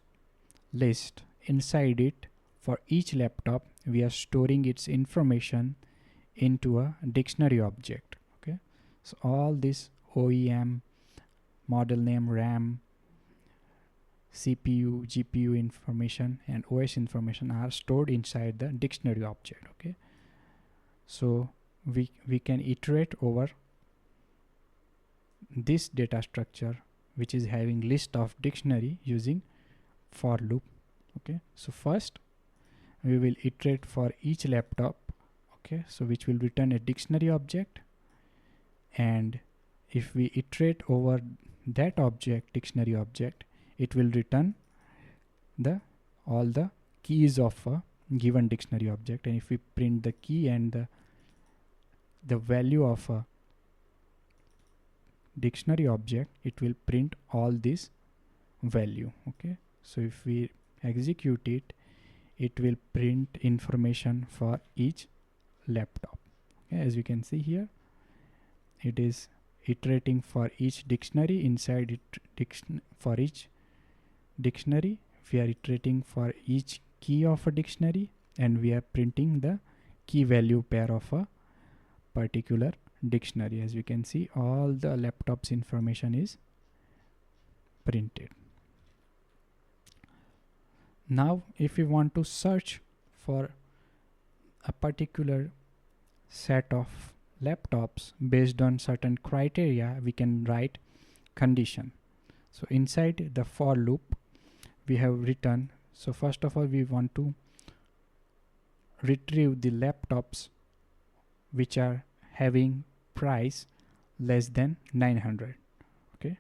list. Inside it, for each laptop we are storing its information into a dictionary object. Okay, so all this OEM, model name, RAM, CPU, GPU information and OS information are stored inside the dictionary object. Okay, so we can iterate over this data structure which is having list of dictionary using for loop. Okay, so first we will iterate for each laptop. Okay, so which will return a dictionary object, and if we iterate over that object, dictionary object, it will return all the keys of a given dictionary object. And if we print the key and the value of a dictionary object, it will print all this value. Okay, so if we execute it, it will print information for each laptop. Okay, as you can see here, it is iterating for each dictionary. Inside it, for each dictionary we are iterating for each key of a dictionary, and we are printing the key value pair of a particular dictionary. As we can see, all the laptops information is printed. Now if we want to search for a particular set of laptops based on certain criteria, we can write condition. So inside the for loop we have written, so first of all we want to retrieve the laptops which are having price less than 900. Okay,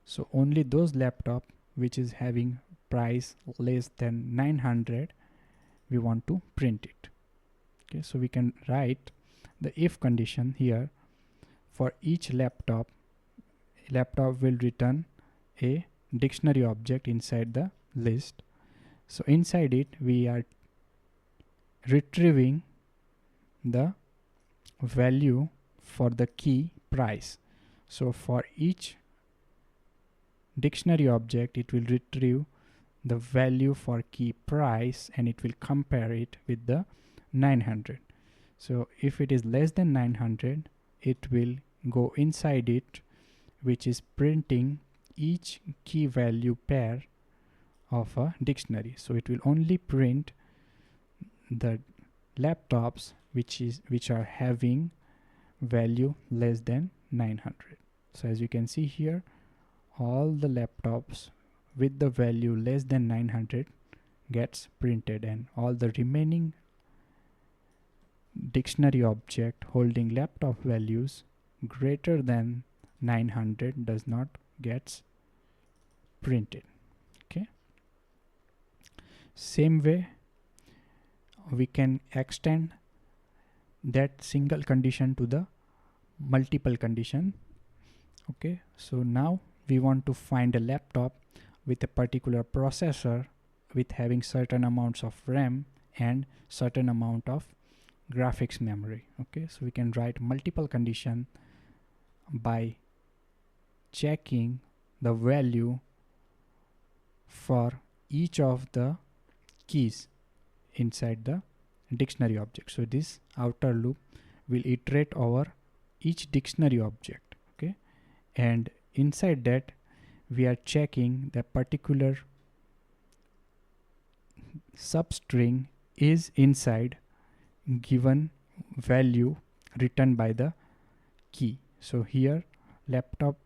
so only those laptop which is having price less than 900 we want to print it. Okay, so we can write the if condition here. For each laptop will return a dictionary object inside the list. So inside it we are retrieving the value for the key price. So for each dictionary object it will retrieve the value for key price and it will compare it with the 900. So if it is less than 900, it will go inside it, which is printing each key value pair of a dictionary. So it will only print the laptops which are having value less than 900. So as you can see here, all the laptops with the value less than 900 gets printed, and all the remaining dictionary object holding laptop values greater than 900 does not gets printed. Okay, same way we can extend that single condition to the multiple condition. Okay, so now we want to find a laptop with a particular processor with having certain amounts of RAM and certain amount of graphics memory. Okay, so we can write multiple condition by checking the value for each of the keys inside the dictionary object. So this outer loop will iterate over each dictionary object. Okay, and inside that we are checking the particular substring is inside given value written by the key. So here laptop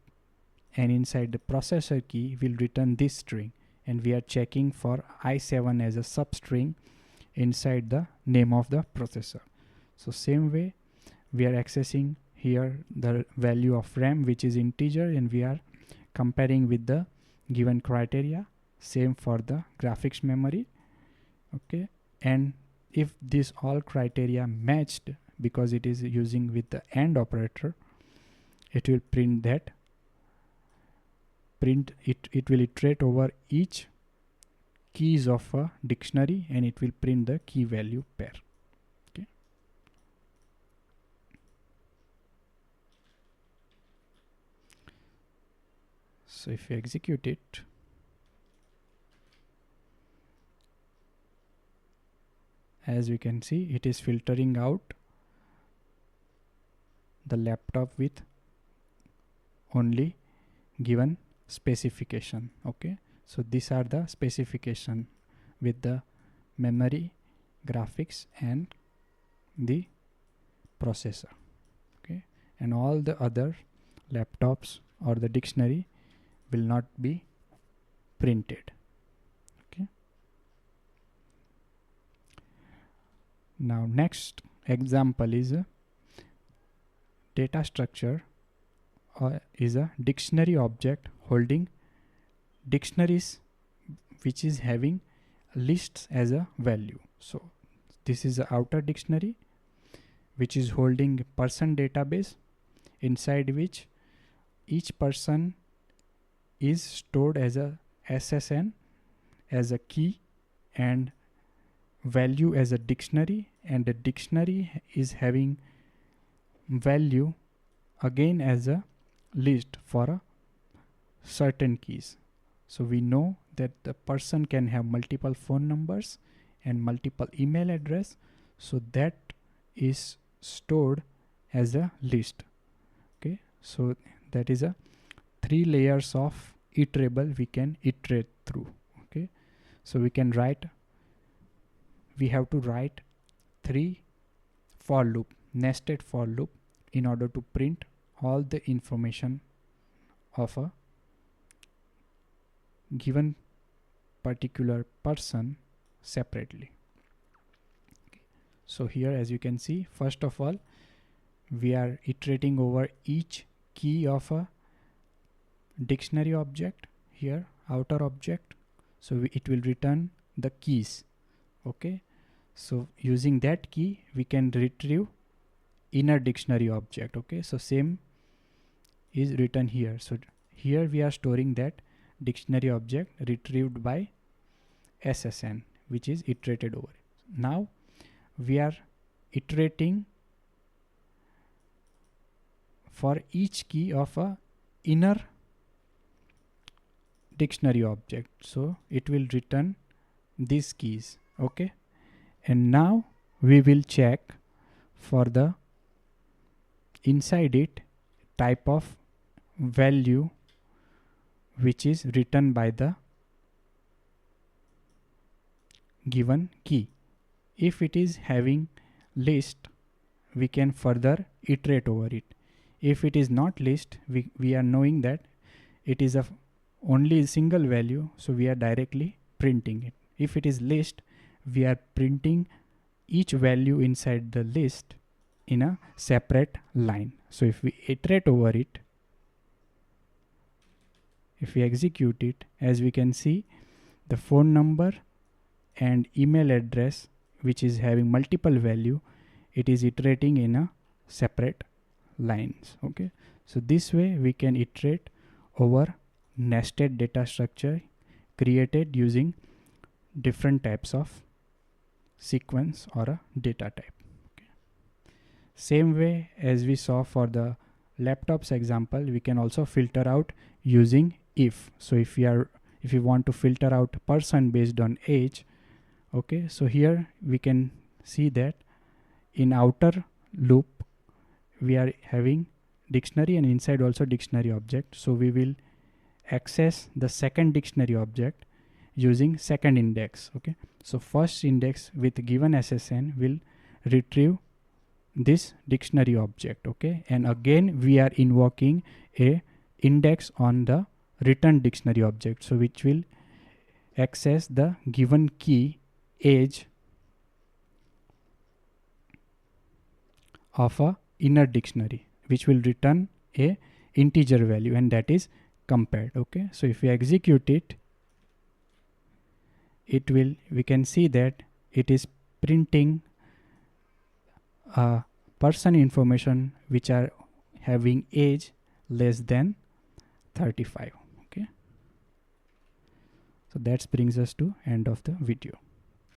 and inside the processor key will return this string, and we are checking for i7 as a substring inside the name of the processor. So same way we are accessing here the value of RAM which is integer, and we are comparing with the given criteria. Same for the graphics memory. Okay, and if this all criteria matched, because it is using with the AND operator, it will print that it will iterate over each keys of a dictionary, and it will print the key value pair. Okay, so if you execute it, as we can see, it is filtering out the laptop with only given specification. Okay, so these are the specification with the memory, graphics and the processor. Okay, and all the other laptops or the dictionary will not be printed. Okay, now next example is a data structure is a dictionary object holding dictionaries which is having lists as a value. So this is the outer dictionary which is holding a person database inside which each person is stored as a SSN as a key and value as a dictionary, and the dictionary is having value again as a list for a certain keys. So we know that the person can have multiple phone numbers and multiple email address, so that is stored as a list. Okay, so that is a 3 layers of iterable we can iterate through. Okay, so we have to write 3 for loop, nested for loop, in order to print all the information of a given particular person separately. Okay. So here, as you can see, first of all we are iterating over each key of a dictionary object, here outer object, so it will return the keys. Okay, so using that key we can retrieve inner dictionary object. Okay, so same is written here. So here we are storing that dictionary object retrieved by SSN which is iterated over. Now we are iterating for each key of a inner dictionary object, so it will return these keys. Okay, and now we will check for the inside it type of value which is written by the given key. If it is having list, we can further iterate over it. If it is not list, we are knowing that it is only single value, so we are directly printing it. If it is list, we are printing each value inside the list in a separate line. So if we iterate over it, if we execute it, as we can see, the phone number and email address, which is having multiple value, it is iterating in a separate lines. Okay, so this way we can iterate over nested data structure created using different types of sequence or a data type. Okay. Same way as we saw for the laptops example, we can also filter out using if. So if you want to filter out person based on age, okay, so here we can see that in outer loop we are having dictionary and inside also dictionary object. So we will access the second dictionary object using second index. Okay, so first index with given SSN will retrieve this dictionary object. Okay, and again we are invoking a index on the return dictionary object, so which will access the given key age of a inner dictionary, which will return a integer value, and that is compared. Okay, so if we execute it, we can see that it is printing person information which are having age less than 35. Okay, so that brings us to end of the video.